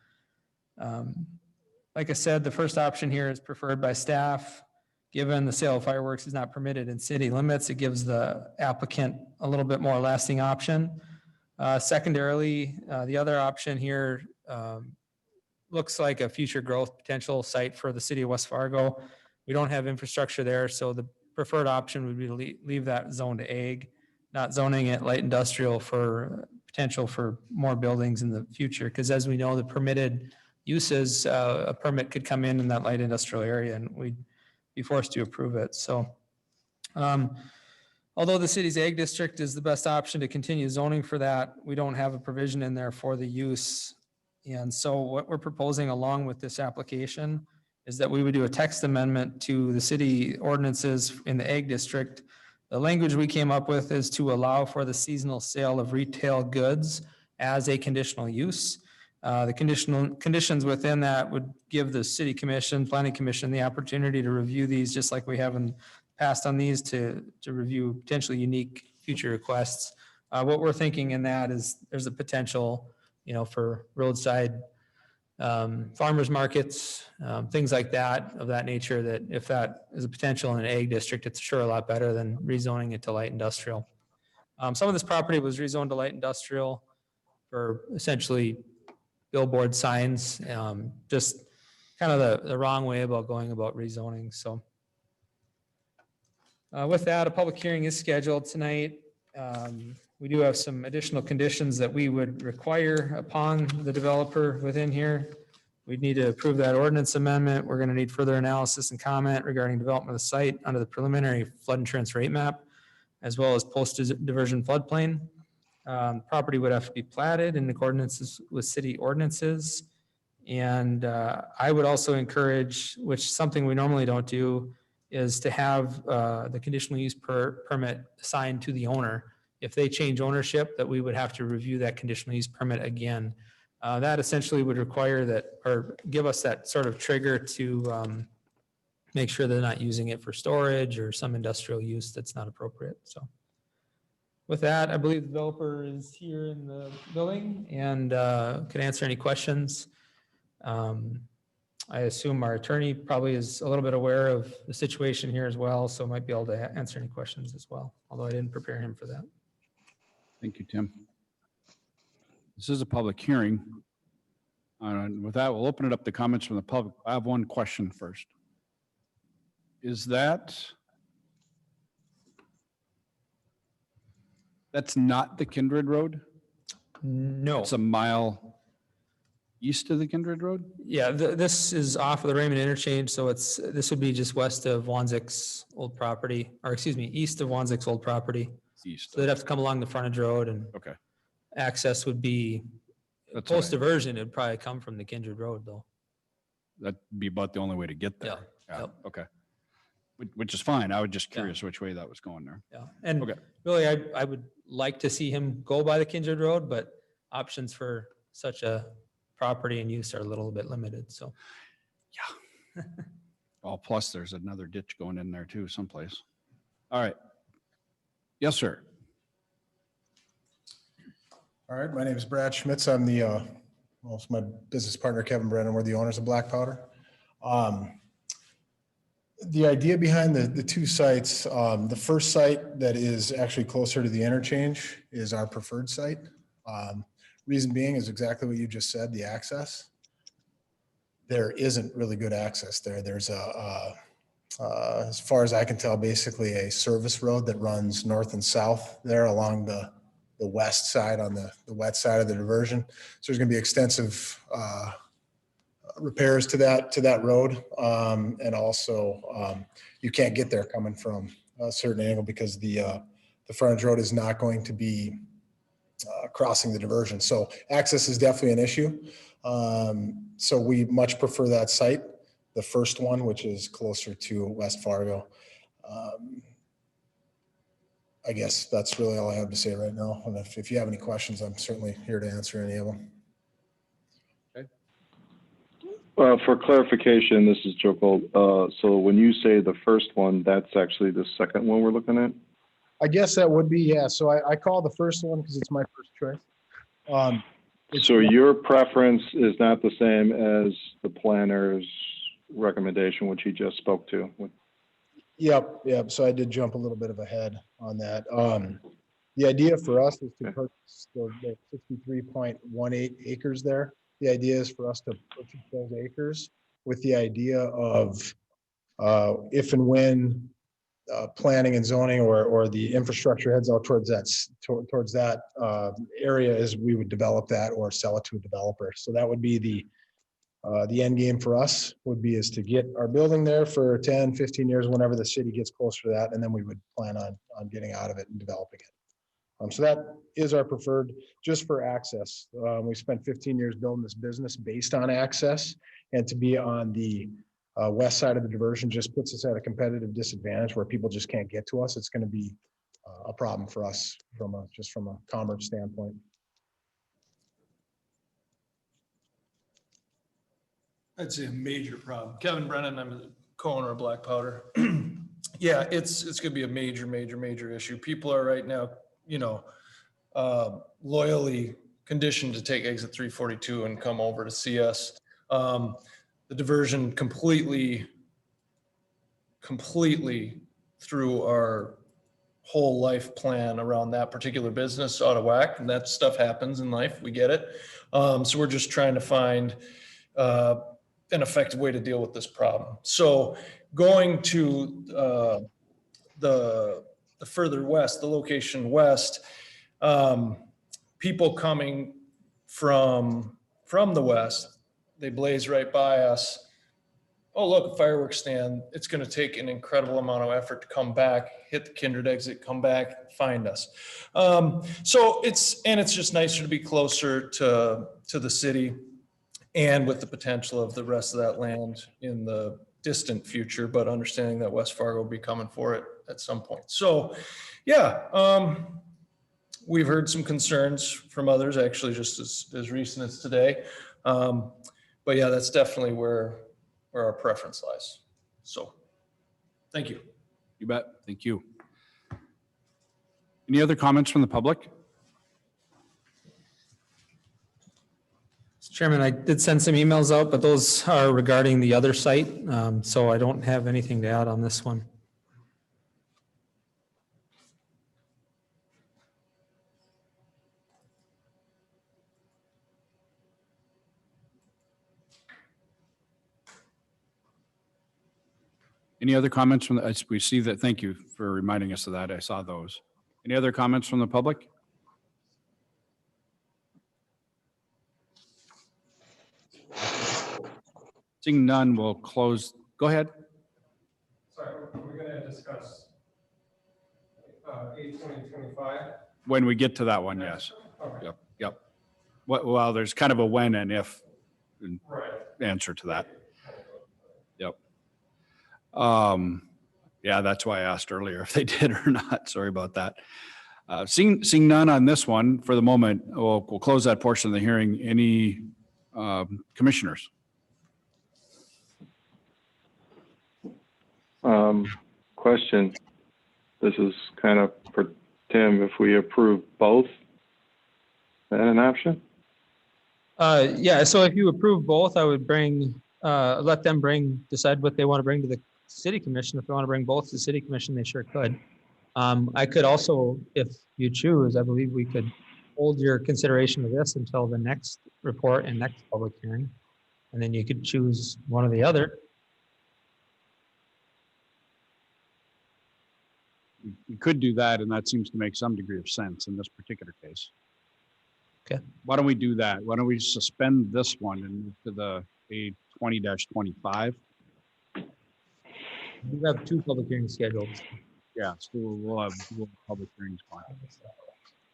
Like I said, the first option here is preferred by staff. Given the sale of fireworks is not permitted in city limits, it gives the applicant a little bit more lasting option. Secondarily, the other option here looks like a future growth potential site for the city of West Fargo. We don't have infrastructure there, so the preferred option would be to leave that zone to ag, not zoning it light industrial for potential for more buildings in the future. Because as we know, the permitted uses, a permit could come in that light industrial area and we'd be forced to approve it. So although the city's ag district is the best option to continue zoning for that, we don't have a provision in there for the use. And so what we're proposing along with this application is that we would do a text amendment to the city ordinances in the ag district. The language we came up with is to allow for the seasonal sale of retail goods as a conditional use. The conditions within that would give the city commission, planning commission, the opportunity to review these just like we have in the past on these to review potentially unique future requests. What we're thinking in that is there's a potential, for roadside farmers markets, things like that, of that nature, that if that is a potential in an ag district, it's sure a lot better than rezoning it to light industrial. Some of this property was rezoned to light industrial for essentially billboard signs, just kind of the wrong way about going about rezoning. So with that, a public hearing is scheduled tonight. We do have some additional conditions that we would require upon the developer within here. We'd need to approve that ordinance amendment. We're going to need further analysis and comment regarding development of the site under the preliminary flood insurance rate map, as well as post-diversion floodplain. Property would have to be platted in accordance with city ordinances. And I would also encourage, which something we normally don't do, is to have the conditional use permit assigned to the owner. If they change ownership, that we would have to review that conditional use permit again. That essentially would require that, or give us that sort of trigger to make sure they're not using it for storage or some industrial use that's not appropriate. So with that, I believe the developer is here in the building and could answer any questions. I assume our attorney probably is a little bit aware of the situation here as well, so might be able to answer any questions as well, although I didn't prepare him for that. Thank you, Tim. This is a public hearing. And with that, we'll open it up to comments from the public. I have one question first. That's not the Kindred Road? No. It's a mile east of the Kindred Road? Yeah, this is off of the Raymond interchange, so this would be just west of Wanzik's old property, or excuse me, east of Wanzik's old property. East. So they'd have to come along the frontage road and Okay. access would be, That's all right. post diversion, it'd probably come from the Kindred Road though. That'd be about the only way to get there. Yeah, yep. Okay. Which is fine. I was just curious which way that was going there. Yeah, and Okay. really, I would like to see him go by the Kindred Road, but options for such a property and use are a little bit limited, so. Yeah. Oh, plus there's another ditch going in there too someplace. All right. Yes, sir. All right, my name is Brad Schmitz. I'm the, well, it's my business partner, Kevin Brennan. We're the owners of Black Powder. The idea behind the two sites, the first site that is actually closer to the interchange is our preferred site. Reason being is exactly what you just said, the access. There isn't really good access there. There's as far as I can tell, basically a service road that runs north and south there along the west side on the wet side of the diversion. So there's going to be extensive repairs to that road. And also you can't get there coming from a certain angle because the frontage road is not going to be crossing the diversion. So access is definitely an issue. So we much prefer that site, the first one, which is closer to West Fargo. I guess that's really all I have to say right now. And if you have any questions, I'm certainly here to answer any of them. For clarification, this is Joe Gold. So when you say the first one, that's actually the second one we're looking at? I guess that would be, yeah. So I call the first one because it's my first choice. So your preference is not the same as the planner's recommendation, which he just spoke to? Yep. So I did jump a little bit of ahead on that. The idea for us is to purchase the 63.18 acres there. The idea is for us to purchase those acres with the idea of if and when planning and zoning or the infrastructure heads out towards that area, is we would develop that or sell it to a developer. So that would be the end game for us is to get our building there for 10, 15 years, whenever the city gets closer to that. And then we would plan on getting out of it and developing it. So that is our preferred, just for access. We spent 15 years building this business based on access, and to be on the west side of the diversion just puts us at a competitive disadvantage where people just can't get to us. It's going to be a problem for us from a commerce standpoint. I'd say a major problem. Kevin Brennan, I'm a co-owner of Black Powder. Yeah, it's going to be a major issue. People are right now, loyally conditioned to take exit 342 and come over to see us. The diversion completely threw our whole life plan around that particular business out of whack, and that stuff happens in life. We get it. So we're just trying to find an effective way to deal with this problem. So going to the further west, the location west, people coming from the west, they blaze right by us. Oh, look, a fireworks stand. It's going to take an incredible amount of effort to come back, hit the Kindred exit, come back, find us. So it's just nicer to be closer to the city, and with the potential of the rest of that land in the distant future, but understanding that West Fargo will be coming for it at some point. So yeah, we've heard some concerns from others, actually just as recent as today. But yeah, that's definitely where our preference lies. So Thank you. You bet. Thank you. Any other comments from the public? Mr. Chairman, I did send some emails out, but those are regarding the other site. So I don't have anything to add on this one. Any other comments from the, we see that, thank you for reminding us of that. I saw those. Any other comments from the public? Seeing none, we'll close. Go ahead. Sorry, we're going to discuss 8/20/25. When we get to that one, yes. Okay. Yep, yep. Well, there's kind of a when and if Right. answer to that. Yep. Yeah, that's why I asked earlier if they did or not. Sorry about that. Seeing none on this one for the moment, we'll close that portion of the hearing. Any commissioners? Question. This is kind of for Tim. If we approve both, is that an option? Yeah, so if you approve both, I would let them decide what they want to bring to the city commission. If they want to bring both to the city commission, they sure could. I could also, if you choose, I believe we could hold your consideration of this until the next report and next public hearing. And then you could choose one or the other. We could do that, and that seems to make some degree of sense in this particular case. Okay. Why don't we do that? Why don't we suspend this one and move to the A20-25? We have 2 public hearings scheduled. Yeah, so we'll have public hearings on.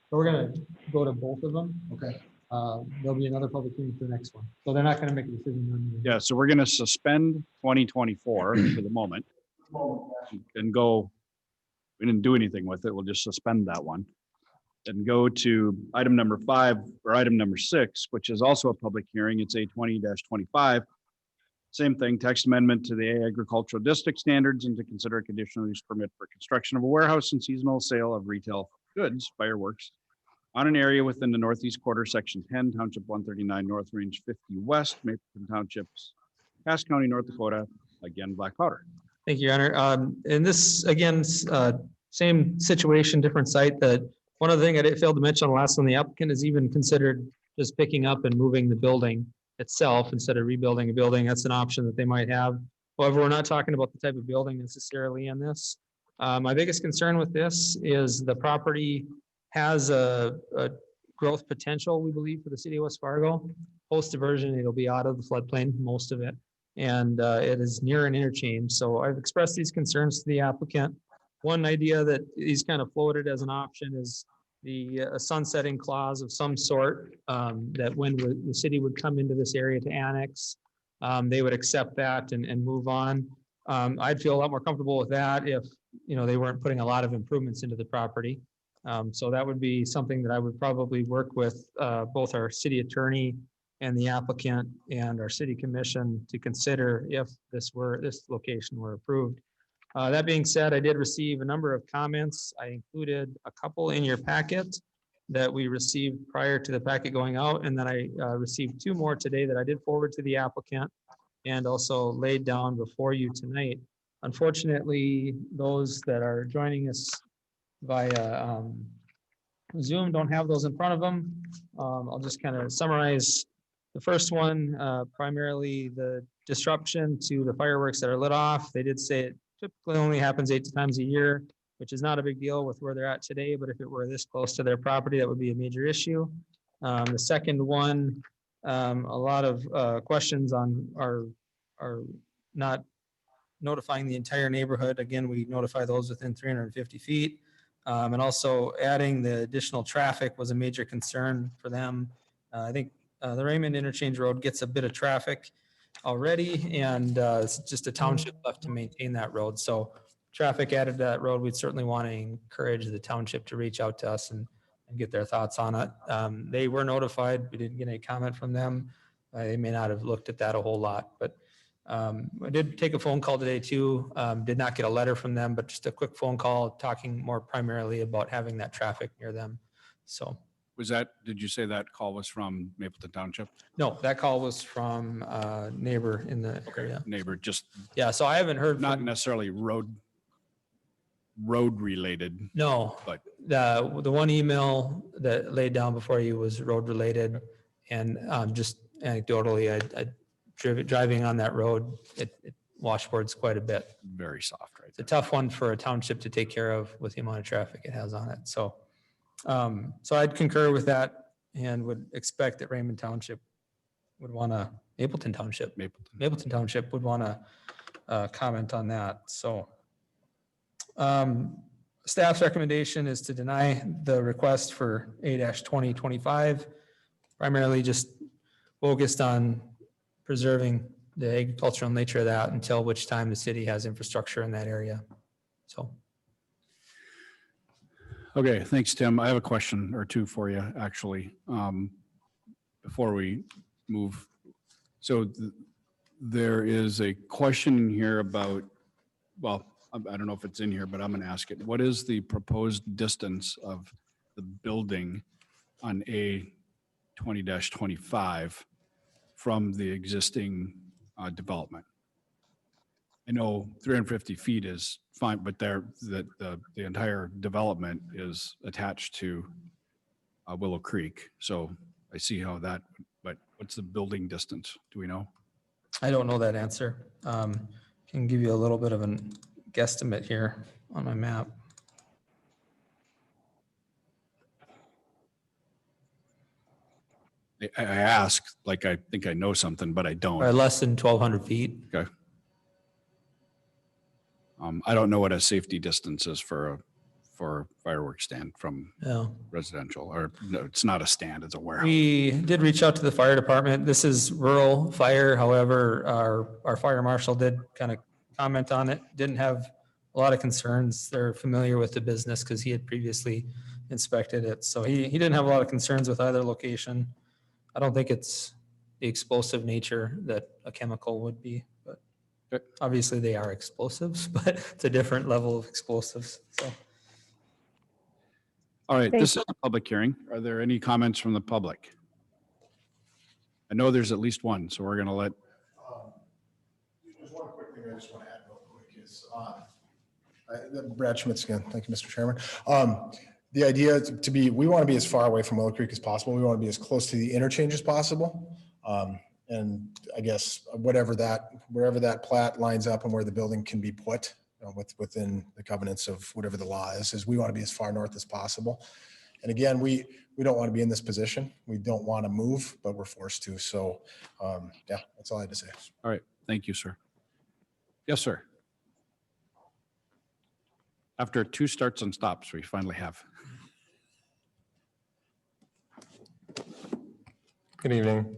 So we're gonna go to both of them. Okay. There'll be another public hearing for the next one. So they're not gonna make a decision on. Yeah, so we're going to suspend 2024 for the moment and go, we didn't do anything with it. We'll just suspend that one and go to item number 5 or item number 6, which is also a public hearing. It's A20-25. Same thing, text amendment to the agricultural district standards and to consider a conditional use permit for construction of a warehouse and seasonal sale of retail goods, fireworks, on an area within the northeast quarter, section 10, township 139, north, range 50 west, Mapleton Townships, Cass County, North Dakota, again, black powder. Thank you, Your Honor. And this, again, same situation, different site. That one of the things I failed to mention on the last one, the applicant has even considered just picking up and moving the building itself instead of rebuilding a building. That's an option that they might have. However, we're not talking about the type of building necessarily in this. My biggest concern with this is the property has a growth potential, we believe, for the city of West Fargo. Post diversion, it'll be out of the floodplain, most of it. And it is near an interchange. So I've expressed these concerns to the applicant. One idea that he's kind of floated as an option is the sunsetting clause of some sort, that when the city would come into this area to annex, they would accept that and move on. I'd feel a lot more comfortable with that if, they weren't putting a lot of improvements into the property. So that would be something that I would probably work with both our city attorney and the applicant and our city commission to consider if this location were approved. That being said, I did receive a number of comments. I included a couple in your packet that we received prior to the packet going out, and then I received 2 more today that I did forward to the applicant and also laid down before you tonight. Unfortunately, those that are joining us via Zoom don't have those in front of them. I'll just kind of summarize the first one, primarily the disruption to the fireworks that are lit off. They did say it typically only happens 8 times a year, which is not a big deal with where they're at today, but if it were this close to their property, that would be a major issue. The second one, a lot of questions on are not notifying the entire neighborhood. Again, we notify those within 350 feet. And also adding the additional traffic was a major concern for them. I think the Raymond Interchange Road gets a bit of traffic already, and it's just a township left to maintain that road. So traffic added to that road, we'd certainly want to encourage the township to reach out to us and get their thoughts on it. They were notified. We didn't get any comment from them. They may not have looked at that a whole lot, but I did take a phone call today too. Did not get a letter from them, but just a quick phone call talking more primarily about having that traffic near them. So, Was that, did you say that call was from Mapleton Township? no, that call was from a neighbor in the area. Neighbor, just Yeah, so I haven't heard not from, necessarily road related, no, but the one email that laid down before you was road related. And just anecdotally, driving on that road, it washboards quite a bit. very soft right It's a tough one for a township to take care of with the amount of traffic it has on it. So, so I'd concur with that and would expect that Raymond Township would want to, Mapleton Township would want to comment on that. So, staff's recommendation is to deny the request for A-2025, primarily just focused on preserving the agricultural nature of that until which time the city has infrastructure in that area. So. Okay, thanks, Tim. I have a question or two for you, actually, before we move. So there is a question in here about, well, I don't know if it's in here, but I'm going to ask it. What is the proposed distance of the building on A-20-25 from the existing development? I know 350 feet is fine, but the entire development is attached to Willow Creek. So I see how that, but what's the building distance? Do we know? I don't know that answer. Can give you a little bit of a guesstimate here on my map. I ask, like I think I know something, but I don't. Less than 1,200 feet. Okay. I don't know what a safety distance is for a fireworks stand from No. residential, or no, it's not a stand, it's a warehouse. We did reach out to the fire department. This is rural fire. However, our fire marshal did kind of comment on it. Didn't have a lot of concerns. They're familiar with the business because he had previously inspected it. So he didn't have a lot of concerns with either location. I don't think it's the explosive nature that a chemical would be, but obviously they are explosives, but it's a different level of explosives. So. All right, this is a public hearing. Are there any comments from the public? I know there's at least one, so we're going to let. There's one quick thing I just want to add real quick is, Brad Schmitz again. Thank you, Mr. Chairman. The idea to be, we want to be as far away from Willow Creek as possible. We want to be as close to the interchange as possible. And I guess wherever that plat lines up and where the building can be put, within the covenants of whatever the law is we want to be as far north as possible. And again, we don't want to be in this position. We don't want to move, but we're forced to. So yeah, that's all I had to say. All right, thank you, sir. Yes, sir. After 2 starts and stops, we finally have. Good evening.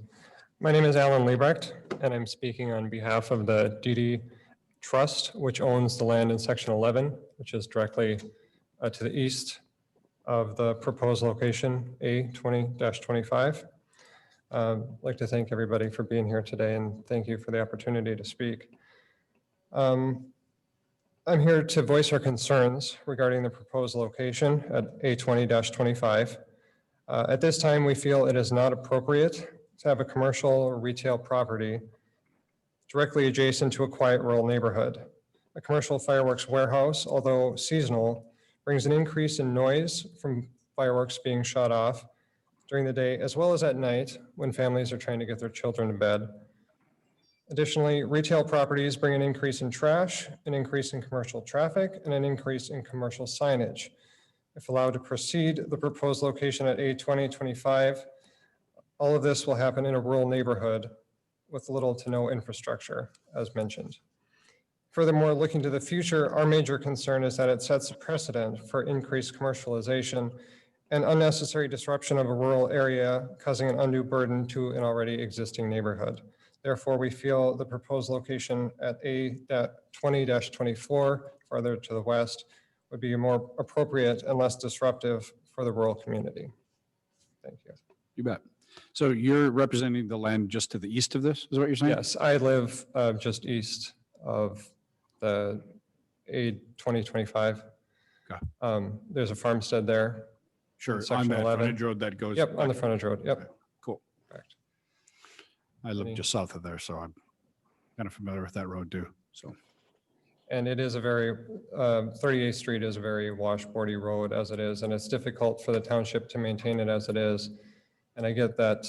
My name is Alan Liebrecht, and I'm speaking on behalf of the DD Trust, which owns the land in Section 11, which is directly to the east of the proposed location, A-20-25. I'd like to thank everybody for being here today, and thank you for the opportunity to speak. I'm here to voice our concerns regarding the proposed location at A-20-25. At this time, we feel it is not appropriate to have a commercial or retail property directly adjacent to a quiet rural neighborhood. A commercial fireworks warehouse, although seasonal, brings an increase in noise from fireworks being shot off during the day as well as at night when families are trying to get their children to bed. Additionally, retail properties bring an increase in trash, an increase in commercial traffic, and an increase in commercial signage. If allowed to proceed, the proposed location at A-20-25, all of this will happen in a rural neighborhood with little to no infrastructure, as mentioned. Furthermore, looking to the future, our major concern is that it sets a precedent for increased commercialization and unnecessary disruption of a rural area, causing an undue burden to an already existing neighborhood. Therefore, we feel the proposed location at A-20-24, farther to the west, would be more appropriate and less disruptive for the rural community. Thank you. You bet. So you're representing the land just to the east of this, is what you're saying? Yes, I live just east of the A2025. Okay. There's a farmstead there. Sure, on Section that 11. frontage road that goes. Yep, on the frontage road. Yep. Cool. Correct. I live just south of there, so I'm kind of familiar with that road too, so. And it is a very, 38th Street is a very washboardy road as it is, and it's difficult for the township to maintain it as it is. And I get that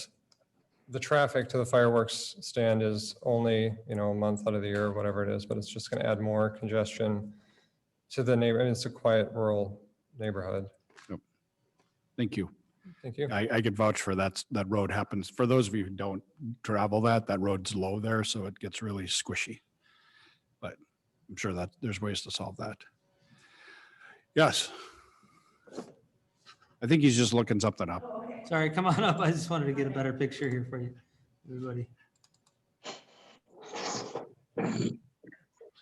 the traffic to the fireworks stand is only, a month out of the year, or whatever it is, but it's just gonna add more congestion to the neighbor, and it's a quiet rural neighborhood. Yep. Thank you. Thank you. I could vouch for that road happens. For those of you who don't travel that road's low there, so it gets really squishy. But I'm sure that there's ways to solve that. Yes. I think he's just looking something up. Sorry, come on up. I just wanted to get a better picture here for you, everybody.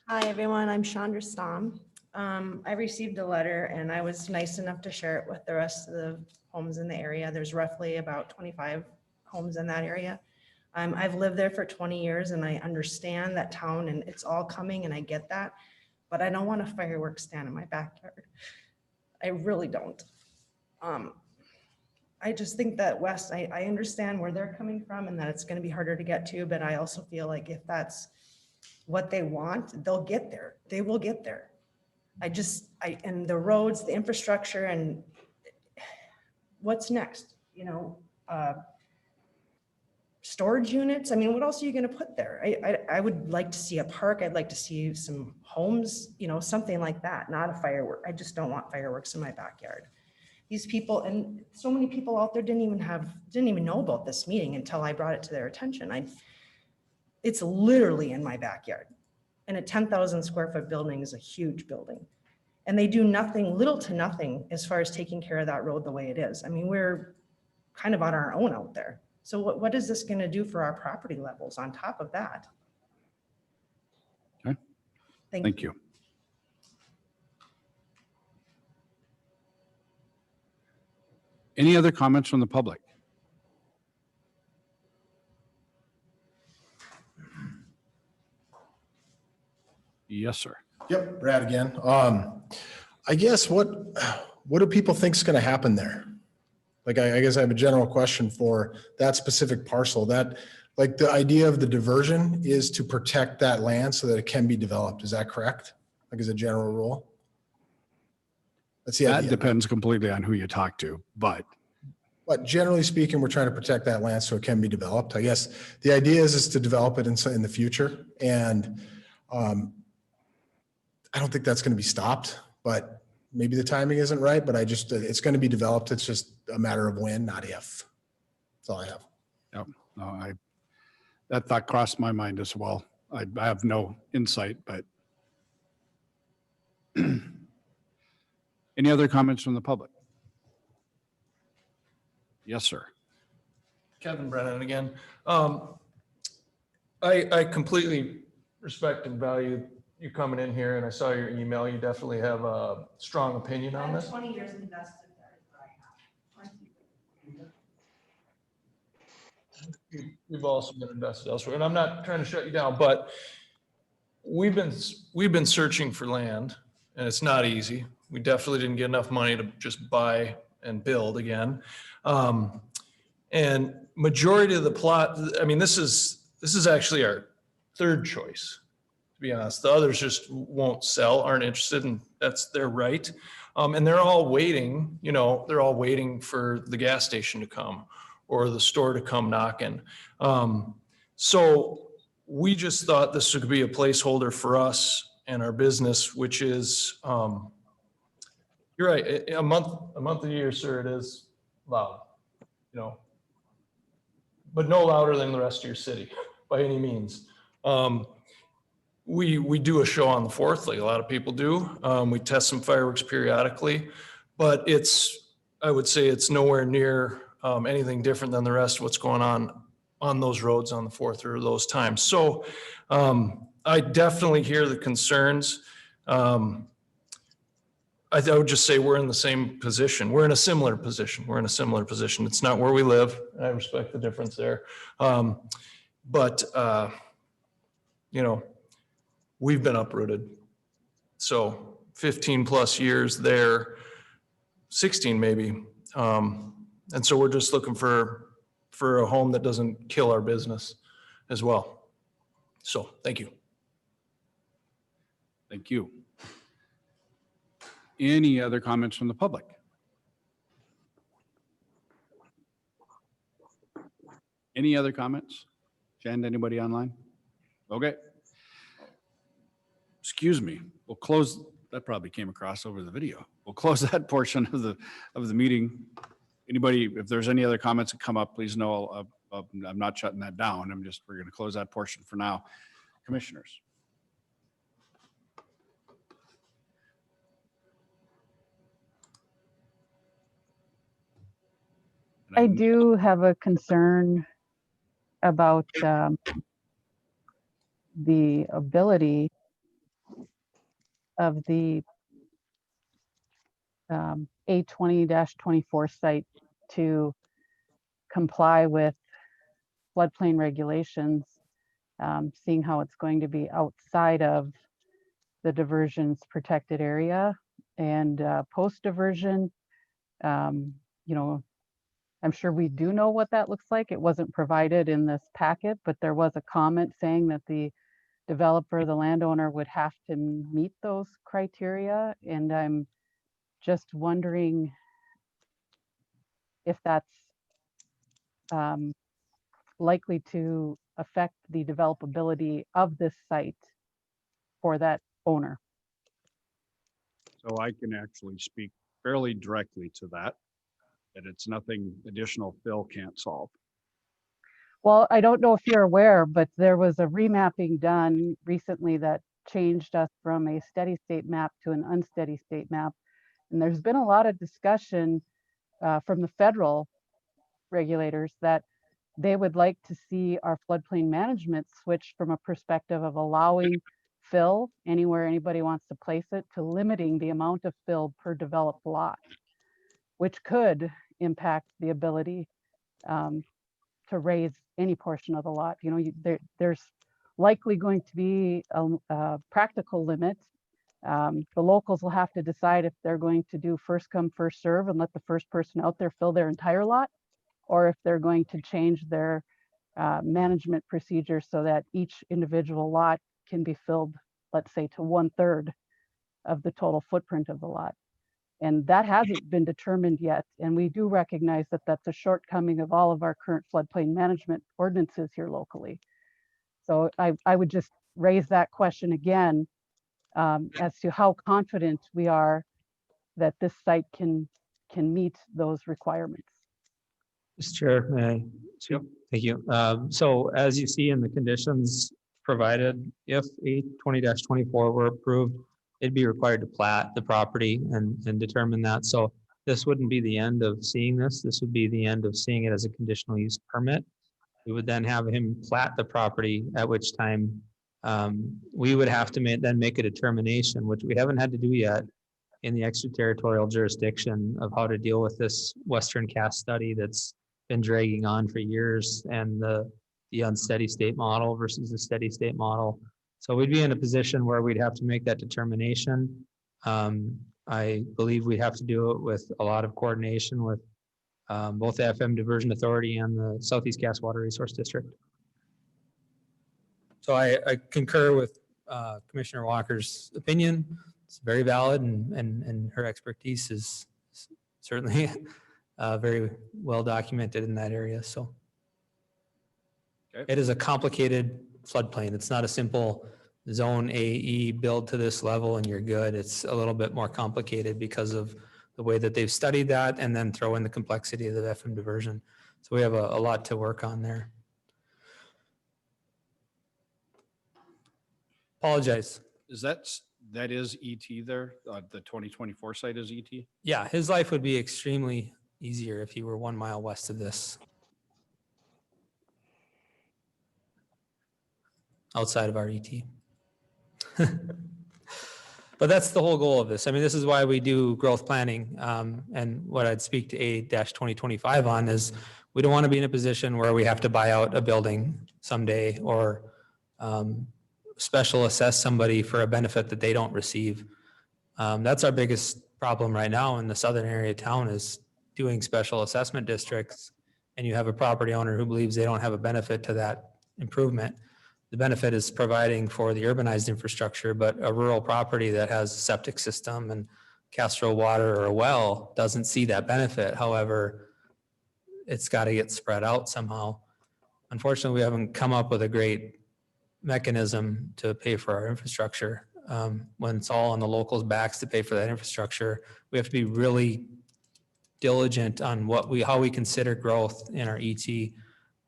Hi, everyone. I'm Chandra Stom. I received a letter and I was nice enough to share it with the rest of the homes in the area. There's roughly about 25 homes in that area. I've lived there for 20 years and I understand that town and it's all coming and I get that, but I don't want a fireworks stand in my backyard. I really don't. I just think that West, I understand where they're coming from and that it's going to be harder to get to, but I also feel like if that's what they want, they'll get there. They will get there. And the roads, the infrastructure, and what's next, storage units. I mean, what else are you going to put there? I would like to see a park. I'd like to see some homes, something like that, not a firework. I just don't want fireworks in my backyard. These people, and so many people out there didn't even know about this meeting until I brought it to their attention. It's literally in my backyard. And a 10,000 square foot building is a huge building. And they do nothing, little to nothing, as far as taking care of that road the way it is. I mean, we're kind of on our own out there. So what is this going to do for our property levels on top of that? Okay. Thank you. Any other comments from the public? Yes, sir. Yep, Brad again. I guess what do people think is going to happen there? Like, I guess I have a general question for that specific parcel. That, like, the idea of the diversion is to protect that land so that it can be developed. Is that correct? Like, as a general rule? That's the That idea. depends completely on who you talk to, but generally speaking, we're trying to protect that land so it can be developed. I guess the idea is to develop it in the future. And I don't think that's going to be stopped, but maybe the timing isn't right, but it's going to be developed. It's just a matter of when, not if. That's all I have. Yep. No, that thought crossed my mind as well. I have no insight, but any other comments from the public? Yes, sir. Kevin Brennan again. I completely respect and value you coming in here, and I saw your email. You definitely have a strong opinion on this. 20 years invested there is what I have. We've also been invested elsewhere, and I'm not trying to shut you down, but we've been searching for land, and it's not easy. We definitely didn't get enough money to just buy and build again. And majority of the plot, I mean, this is actually our third choice, to be honest. The others just won't sell, aren't interested, and that's their right. And they're all waiting, they're all waiting for the gas station to come or the store to come knocking. So we just thought this would be a placeholder for us and our business, which is, you're right, a month a year, sir, it is loud, but no louder than the rest of your city by any means. We do a show on the 4th, like a lot of people do. We test some fireworks periodically, but I would say it's nowhere near anything different than the rest of what's going on those roads on the 4th or those times. So I definitely hear the concerns. I would just say we're in the same position. We're in a similar position. We're in a similar position. It's not where we live. I respect the difference there. But we've been uprooted. So 15 plus years there, 16 maybe. And so we're just looking for a home that doesn't kill our business as well. So thank you. Thank you. Any other comments from the public? Any other comments? Jen, anybody online? Okay. Excuse me. We'll close, that probably came across over the video. We'll close that portion of the meeting. Anybody, if there's any other comments that come up, please know I'm not shutting that down. We're going to close that portion for now. Commissioners. I do have a concern about the ability of the A20-24 site to comply with floodplain regulations, seeing how it's going to be outside of the diversions protected area and post-diversion. I'm sure we do know what that looks like. It wasn't provided in this packet, but there was a comment saying that the developer, the landowner, would have to meet those criteria. And I'm just wondering if that's likely to affect the developability of this site for that owner. So I can actually speak fairly directly to that it's nothing additional Phil can't solve. Well, I don't know if you're aware, but there was a remapping done recently that changed us from a steady state map to an unsteady state map. And there's been a lot of discussion from the federal regulators that they would like to see our floodplain management switch from a perspective of allowing fill anywhere anybody wants to place it to limiting the amount of fill per developed lot, which could impact the ability to raise any portion of the lot. There's likely going to be a practical limit. The locals will have to decide if they're going to do first come, first serve and let the first person out there fill their entire lot, or if they're going to change their management procedures so that each individual lot can be filled, let's say, to 1/3 of the total footprint of the lot. And that hasn't been determined yet. And we do recognize that that's a shortcoming of all of our current floodplain management ordinances here locally. So I would just raise that question again as to how confident we are that this site can meet those requirements. Mr. Chair, may I? Yep. Thank you. So as you see in the conditions provided, if 20-24 were approved, it'd be required to plat the property and determine that. So this wouldn't be the end of seeing this. This would be the end of seeing it as a conditional use permit. We would then have him plat the property, at which time we would have to then make a determination, which we haven't had to do yet, in the extraterritorial jurisdiction of how to deal with this Western cast study that's been dragging on for years, and the unsteady state model versus the steady state model. So we'd be in a position where we'd have to make that determination. I believe we'd have to do it with a lot of coordination with both the FM Diversion Authority and the Southeast Gas Water Resource District. So I concur with Commissioner Walker's opinion. It's very valid, and her expertise is certainly very well documented in that area. So It is a complicated floodplain. It's not a simple zone AE build to this level and you're good. It's a little bit more complicated because of the way that they've studied that, and then throw in the complexity of the FM diversion. So we have a lot to work on there. Apologize. That is ET there? The 2024 site is ET? Yeah, his life would be extremely easier if he were 1 mile west of this. Outside of our ET. But that's the whole goal of this. I mean, this is why we do growth planning. And what I'd speak to A-2025 on is we don't want to be in a position where we have to buy out a building someday or special assess somebody for a benefit that they don't receive. That's our biggest problem right now in the southern area of town is doing special assessment districts. And you have a property owner who believes they don't have a benefit to that improvement. The benefit is providing for the urbanized infrastructure, but a rural property that has a septic system and Castro water or a well doesn't see that benefit. However, it's got to get spread out somehow. Unfortunately, we haven't come up with a great mechanism to pay for our infrastructure. When it's all on the locals' backs to pay for that infrastructure, we have to be really diligent on how we consider growth in our ET.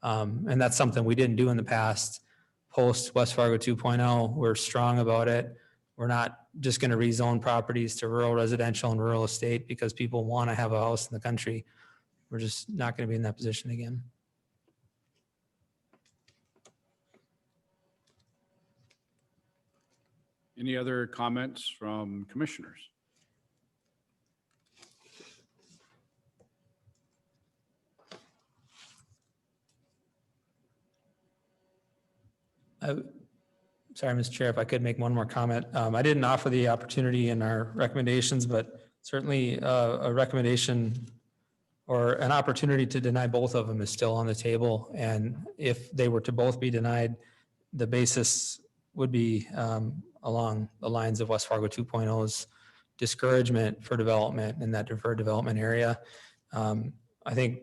And that's something we didn't do in the past. Post West Fargo 2.0, we're strong about it. We're not just going to rezone properties to rural residential and rural estate because people want to have a house in the country. We're just not going to be in that position again. Any other comments from commissioners? Sorry, Mr. Chair, if I could make one more comment. I didn't offer the opportunity in our recommendations, but certainly a recommendation or an opportunity to deny both of them is still on the table. And if they were to both be denied, the basis would be along the lines of West Fargo 2.0's discouragement for development in that deferred development area. I think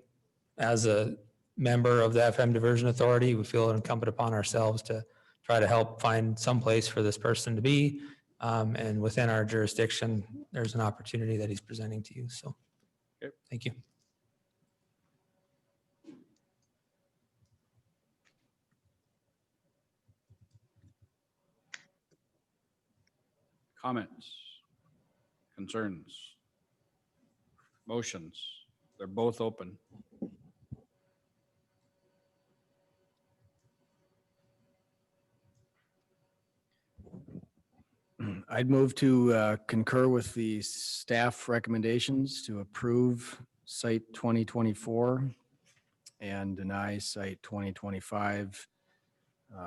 as a member of the FM Diversion Authority, we feel it incumbent upon ourselves to try to help find some place for this person to be. And within our jurisdiction, there's an opportunity that he's presenting to you. So, okay. Thank you. Comments, concerns, motions? They're both open. I'd move to concur with the staff recommendations to approve site 2024 and deny site 2025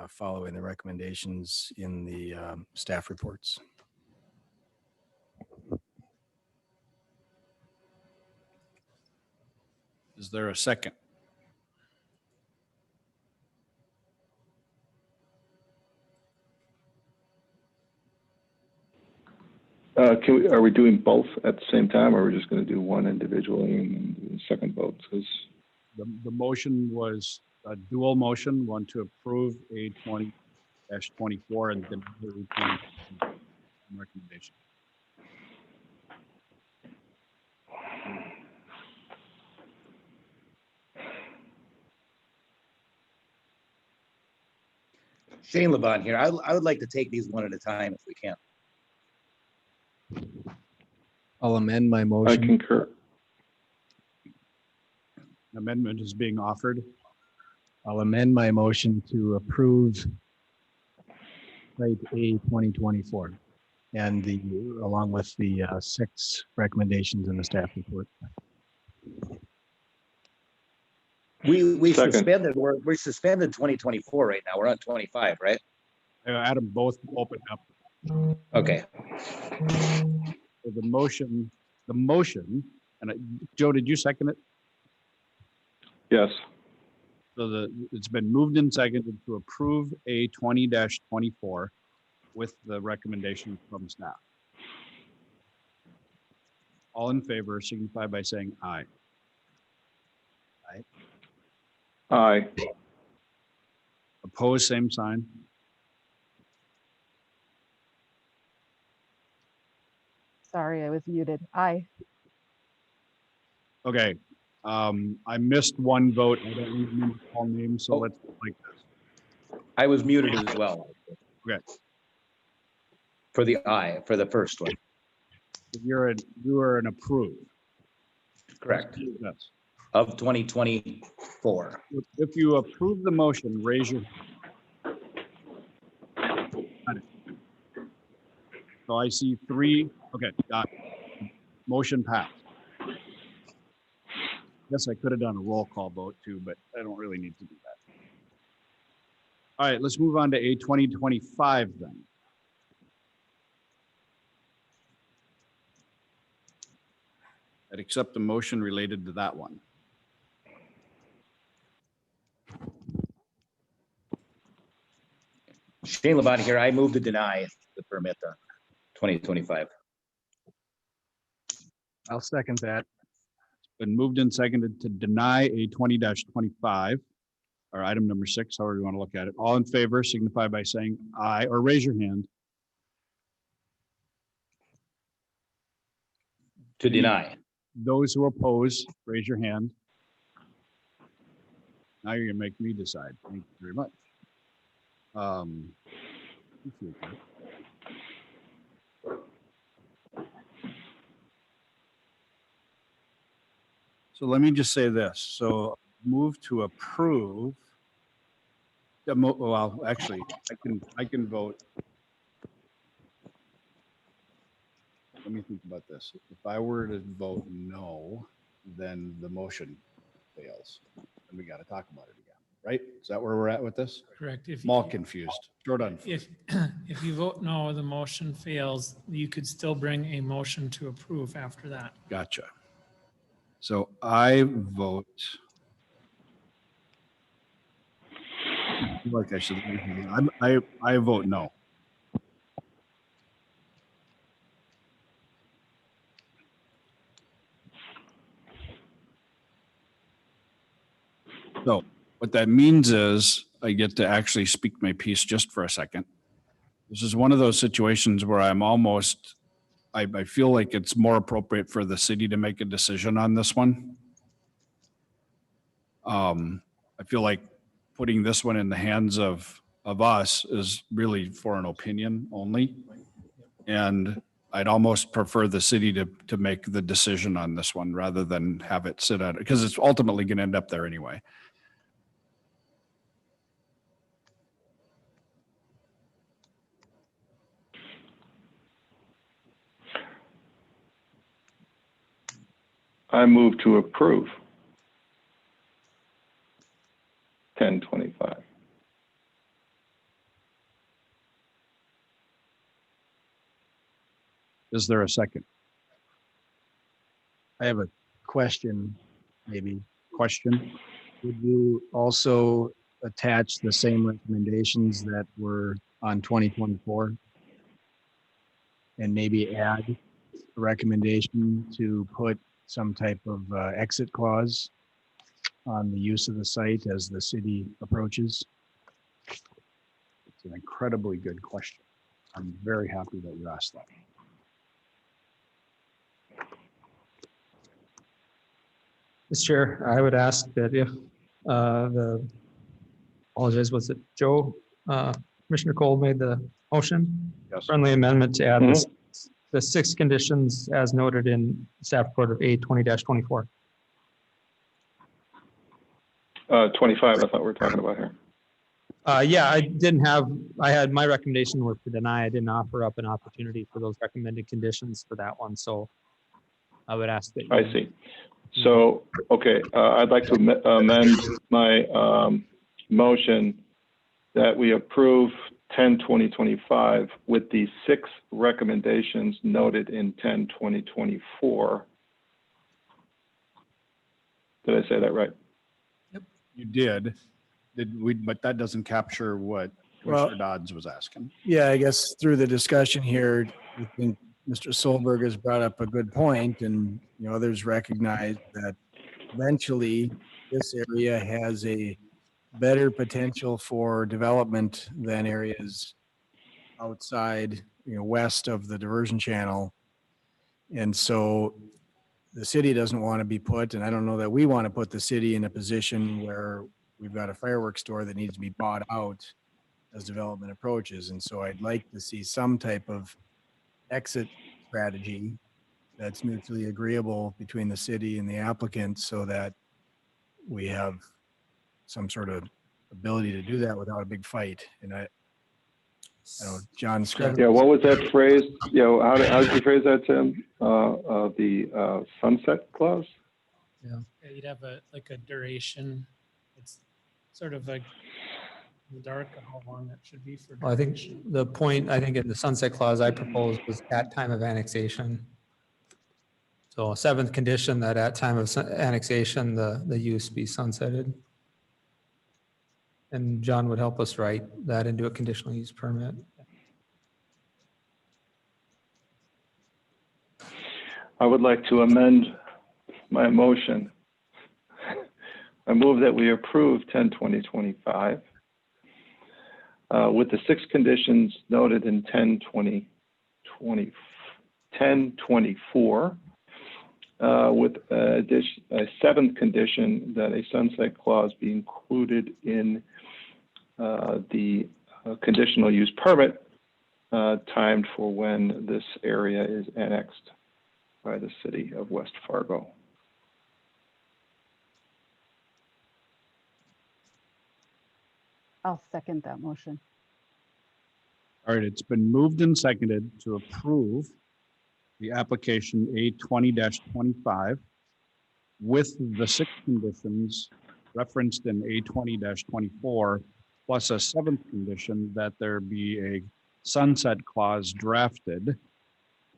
following the recommendations in the staff reports. Is there a second? Are we doing both at the same time, or are we just going to do one individually and do the second vote? Because The motion was a dual motion, one to approve A-20-24 and then the recommendation. Shane Levon here. I would like to take these one at a time if we can. I'll amend my I motion. concur. Amendment is being offered. I'll amend my motion to approve site A 2024 and along with the 6 recommendations in the staff report. We Second. suspended, we're suspended 2024 right now. We're on 25, right? Adam, both open up. Okay. So the motion, and Joe, did you second it? Yes. So it's been moved and seconded to approve A-20-24 with the recommendation from staff. All in favor signify by saying aye. Aye. Aye. Opposed, same sign. Sorry, I was muted. Aye. Okay. I missed one vote. I don't remember all names, so let's like this. I was muted as well. Okay. For the aye, for the first one. You are an approved. Correct. Yes. Of 2024. If you approve the motion, raise your. So I see three. Okay, got it. Motion passed. Guess I could have done a roll call vote too, but I don't really need to do that. All right, let's move on to A 2025 then. I'd accept the motion related to that one. Shane Levon here. I move to deny the permit on 2025. I'll second that. Been moved and seconded to deny A 20-25, or item number 6, however you want to look at it. All in favor signify by saying aye or raise your hand. To deny. Those who oppose, raise your hand. Now you're gonna make me decide. Thank you very much. Appreciate that. So let me just say this. So move to approve. Well, actually, I can vote. Let me think about this. If I were to vote no, then the motion fails. And we got to talk about it again, right? Is that where we're at with this? Correct. I'm all confused. Short on. If you vote no, the motion fails, you could still bring a motion to approve after that. Gotcha. So I vote. I feel like I should. I vote no. So what that means is I get to actually speak my piece just for a second. This is one of those situations where I'm almost, I feel like it's more appropriate for the city to make a decision on this one. I feel like putting this one in the hands of us is really for an opinion only. And I'd almost prefer the city to make the decision on this one rather than have it sit at it, because it's ultimately going to end up there anyway. I move to approve 1025. Is there a second? I have a question, maybe. Question? Would you also attach the same recommendations that were on 2024? And maybe add a recommendation to put some type of exit clause on the use of the site as the city approaches? It's an incredibly good question. I'm very happy that you asked that. Mr. Chair, I would ask that if apologize, was it Joe? Commissioner Cole made the motion? Yes. Friendly amendment to add the 6 conditions as noted in staff report of A 20-24. 25, I thought we were talking about here. Yeah, I had my recommendation was to deny. I didn't offer up an opportunity for those recommended conditions for that one. So I would ask that. I see. So, okay, I'd like to amend my motion that we approve 10/2025 with the 6 recommendations noted in 10/2024. Did I say that right? You did. But that doesn't capture what Commissioner Dodds was asking. Yeah, I guess through the discussion here, I think Mr. Solberg has brought up a good point, and others recognize that eventually this area has a better potential for development than areas outside, west of the diversion channel. And so the city doesn't want to be put, and I don't know that we want to put the city in a position where we've got a fireworks store that needs to be bought out as development approaches. And so I'd like to see some type of exit strategy that's mutually agreeable between the city and the applicant so that we have some sort of ability to do that without a big fight. And I know John Scott. Yeah, what was that phrase? How did you phrase that, Tim? The sunset clause? Yeah, you'd have like a duration. It's sort of like dark on how long that should be for. Well, I think duration. the point, I think in the sunset clause I proposed was at time of annexation. So a seventh condition that at time of annexation, the use be sunsetted. And John would help us write that into a conditional use permit. I would like to amend my motion. I move that we approve 10/20/25 with the 6 conditions noted in 10/24 with a 7th condition that a sunset clause be included in the conditional use permit timed for when this area is annexed by the city of West Fargo. I'll second that motion. All right, it's been moved and seconded to approve the application A20-25 with the 6 conditions referenced in A20-24, plus a 7th condition that there be a sunset clause drafted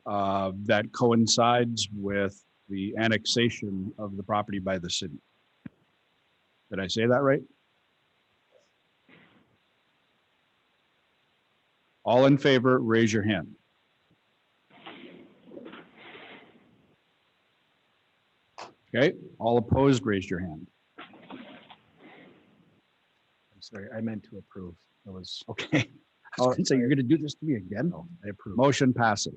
that coincides with the annexation of the property by the city. Did I say that right? All in favor, raise your hand. Okay, all opposed, raise your hand. I'm sorry, I meant to approve. That was Okay. I was gonna say, you're gonna do this to me again? no, I approve. Motion passes.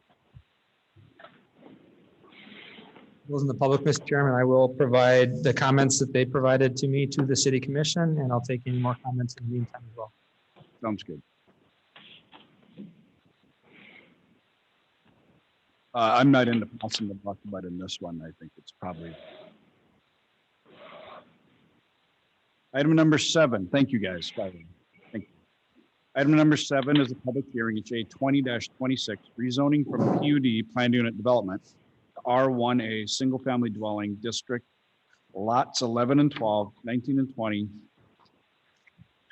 Those in the public, Mr. Chairman, I will provide the comments that they provided to me to the city commission, and I'll take any more comments in the meantime as well. Sounds good. I'm not into passing the buck, but in this one, I think it's probably. Item number 7, thank you guys. Thank you. Item number 7 is a public hearing, it's A20-26, rezoning from PUD planned unit development to R1A single family dwelling district, lots 11 and 12, 19 and 20,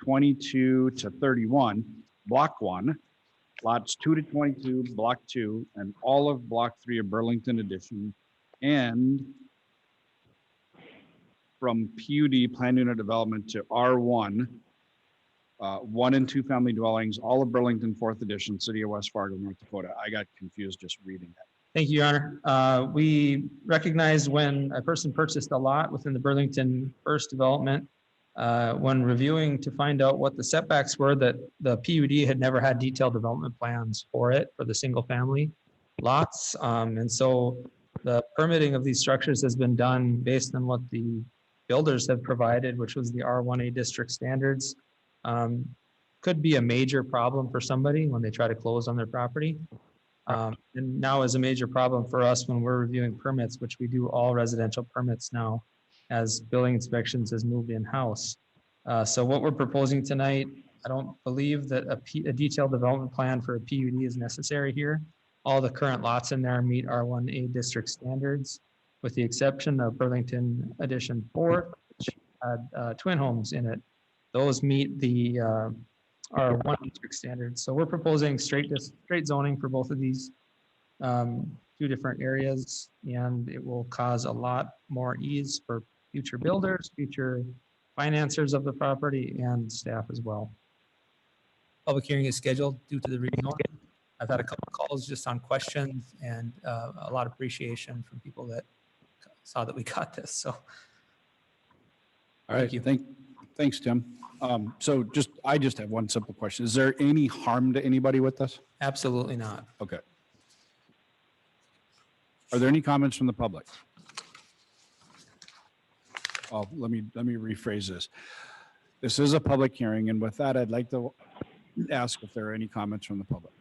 22 to 31, block 1, lots 2 to 22, block 2, and all of block 3 of Burlington Edition, and from PUD planned unit development to R1, 1 and 2 family dwellings, all of Burlington 4th Edition, City of West Fargo, North Dakota. I got confused just reading that. Thank you, Your Honor. We recognize when a person purchased a lot within the Burlington First Development, when reviewing to find out what the setbacks were, that the PUD had never had detailed development plans for it, for the single family lots. And so the permitting of these structures has been done based on what the builders have provided, which was the R1A district standards. Could be a major problem for somebody when they try to close on their property. And now is a major problem for us when we're reviewing permits, which we do all residential permits now as building inspections has moved in-house. So what we're proposing tonight, I don't believe that a detailed development plan for a PUD is necessary here. All the current lots in there meet R1A district standards, with the exception of Burlington Edition 4, which had twin homes in it. Those meet the R1 district standards. So we're proposing straight zoning for both of these 2 different areas, and it will cause a lot more ease for future builders, future financiers of the property, and staff as well. Public hearing is scheduled due to the rezoning. I've had a couple of calls just on questions and a lot of appreciation from people that saw that we got this. So, All right, thanks, Tim. So I just have one simple question. Is there any harm to anybody with this? absolutely not. Okay. Are there any comments from the public? Oh, let me rephrase this. This is a public hearing, and with that, I'd like to ask if there are any comments from the public.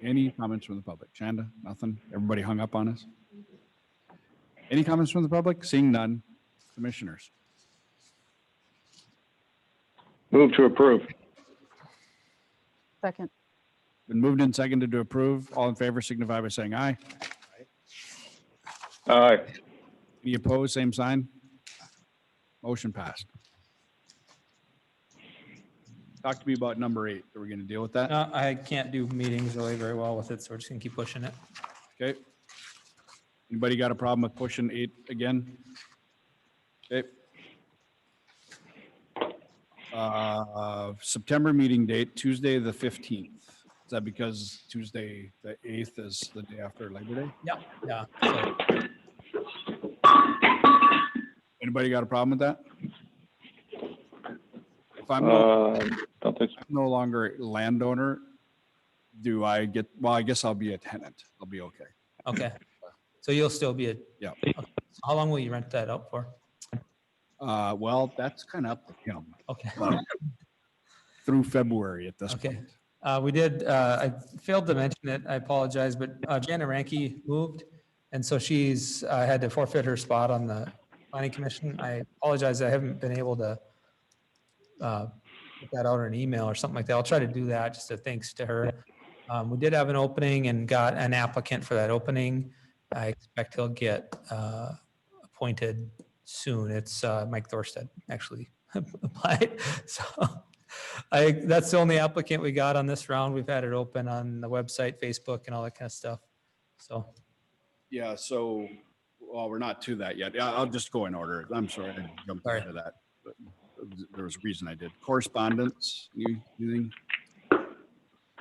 Any comments from the public? Chanda, nothing? Everybody hung up on us? Any comments from the public? Seeing none. Commissioners. Move to approve. Second. Been moved and seconded to approve. All in favor signify by saying aye. Aye. Any opposed, same sign. Motion passed. Talk to me about number 8. Are we going to deal with that? I can't do meetings really very well with it, so we're just gonna keep pushing it. Okay. Anybody got a problem with pushing 8 again? Okay. September meeting date, Tuesday, the 15th. Is that because Tuesday, the 8th is the day after Labor Day? Yeah, yeah. So Anybody got a problem with that? If I'm don't think so. no longer a landowner, do I get, well, I guess I'll be a tenant. I'll be okay. okay. So you'll still be a, Yeah. okay. So how long will you rent that out for? Well, that's kind of up to him. Okay. Through February at this Okay. point. We did, I failed to mention it, I apologize, but Janet Ranke moved. And so she's had to forfeit her spot on the planning commission. I apologize, I haven't been able to put that out in an email or something like that. I'll try to do that, just a thanks to her. We did have an opening and got an applicant for that opening. I expect he'll get appointed soon. It's Mike Thorstead actually applied. So that's the only applicant we got on this round. We've had it open on the website, Facebook, and all that kind of stuff. So Yeah, so, well, we're not to that yet. Yeah, I'll just go in order. I'm sorry, I jumped into that. But there was a reason I did. Correspondence, anything?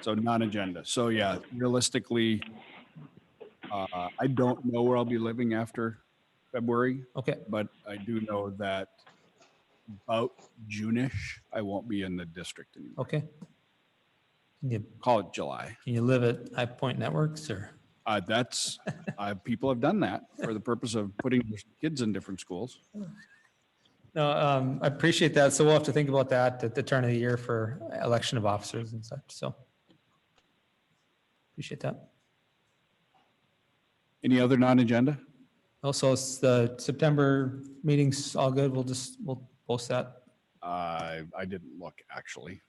So non-agenda. So yeah, realistically, I don't know where I'll be living after February. Okay. But I do know that about June-ish, I won't be in the district anymore. okay. Can you Call it July. can you live at High Point Networks or? That's, people have done that for the purpose of putting their kids in different schools. No, I appreciate that. So we'll have to think about that at the turn of the year for election of officers and such. So appreciate that. Any other non-agenda? Also, it's the September meeting's all good. We'll post that. I didn't look, actually.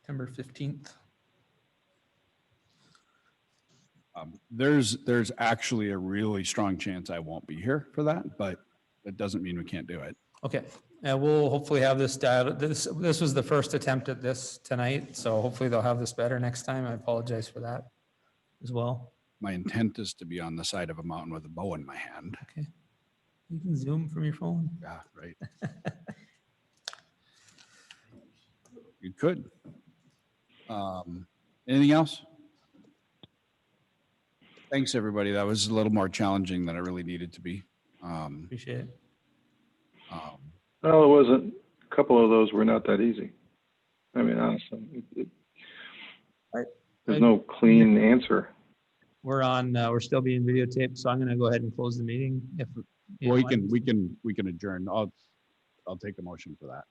September 15th. There's actually a really strong chance I won't be here for that, but that doesn't mean we can't do it. Okay, and we'll hopefully have this dialed. This was the first attempt at this tonight, so hopefully they'll have this better next time. I apologize for that as well. My intent is to be on the side of a mountain with a bow in my hand. Okay. You can Zoom from your phone. Yeah, right. You could. Anything else? Thanks, everybody. That was a little more challenging than it really needed to be. Appreciate it. Well, it wasn't, a couple of those were not that easy. I mean, honestly, there's no clean answer. We're on. We're still being videotaped, so I'm going to go ahead and close the meeting. If you Well, don't mind. we can adjourn. I'll take a motion for that.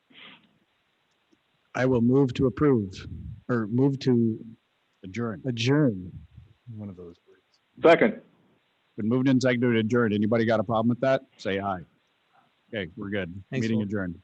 I will move to approve or move to Adjourn. adjourn. One of those words. Second. Been moved and seconded to adjourn. Anybody got a problem with that? Say aye. Okay, we're good. Thanks, Meeting Will. adjourned.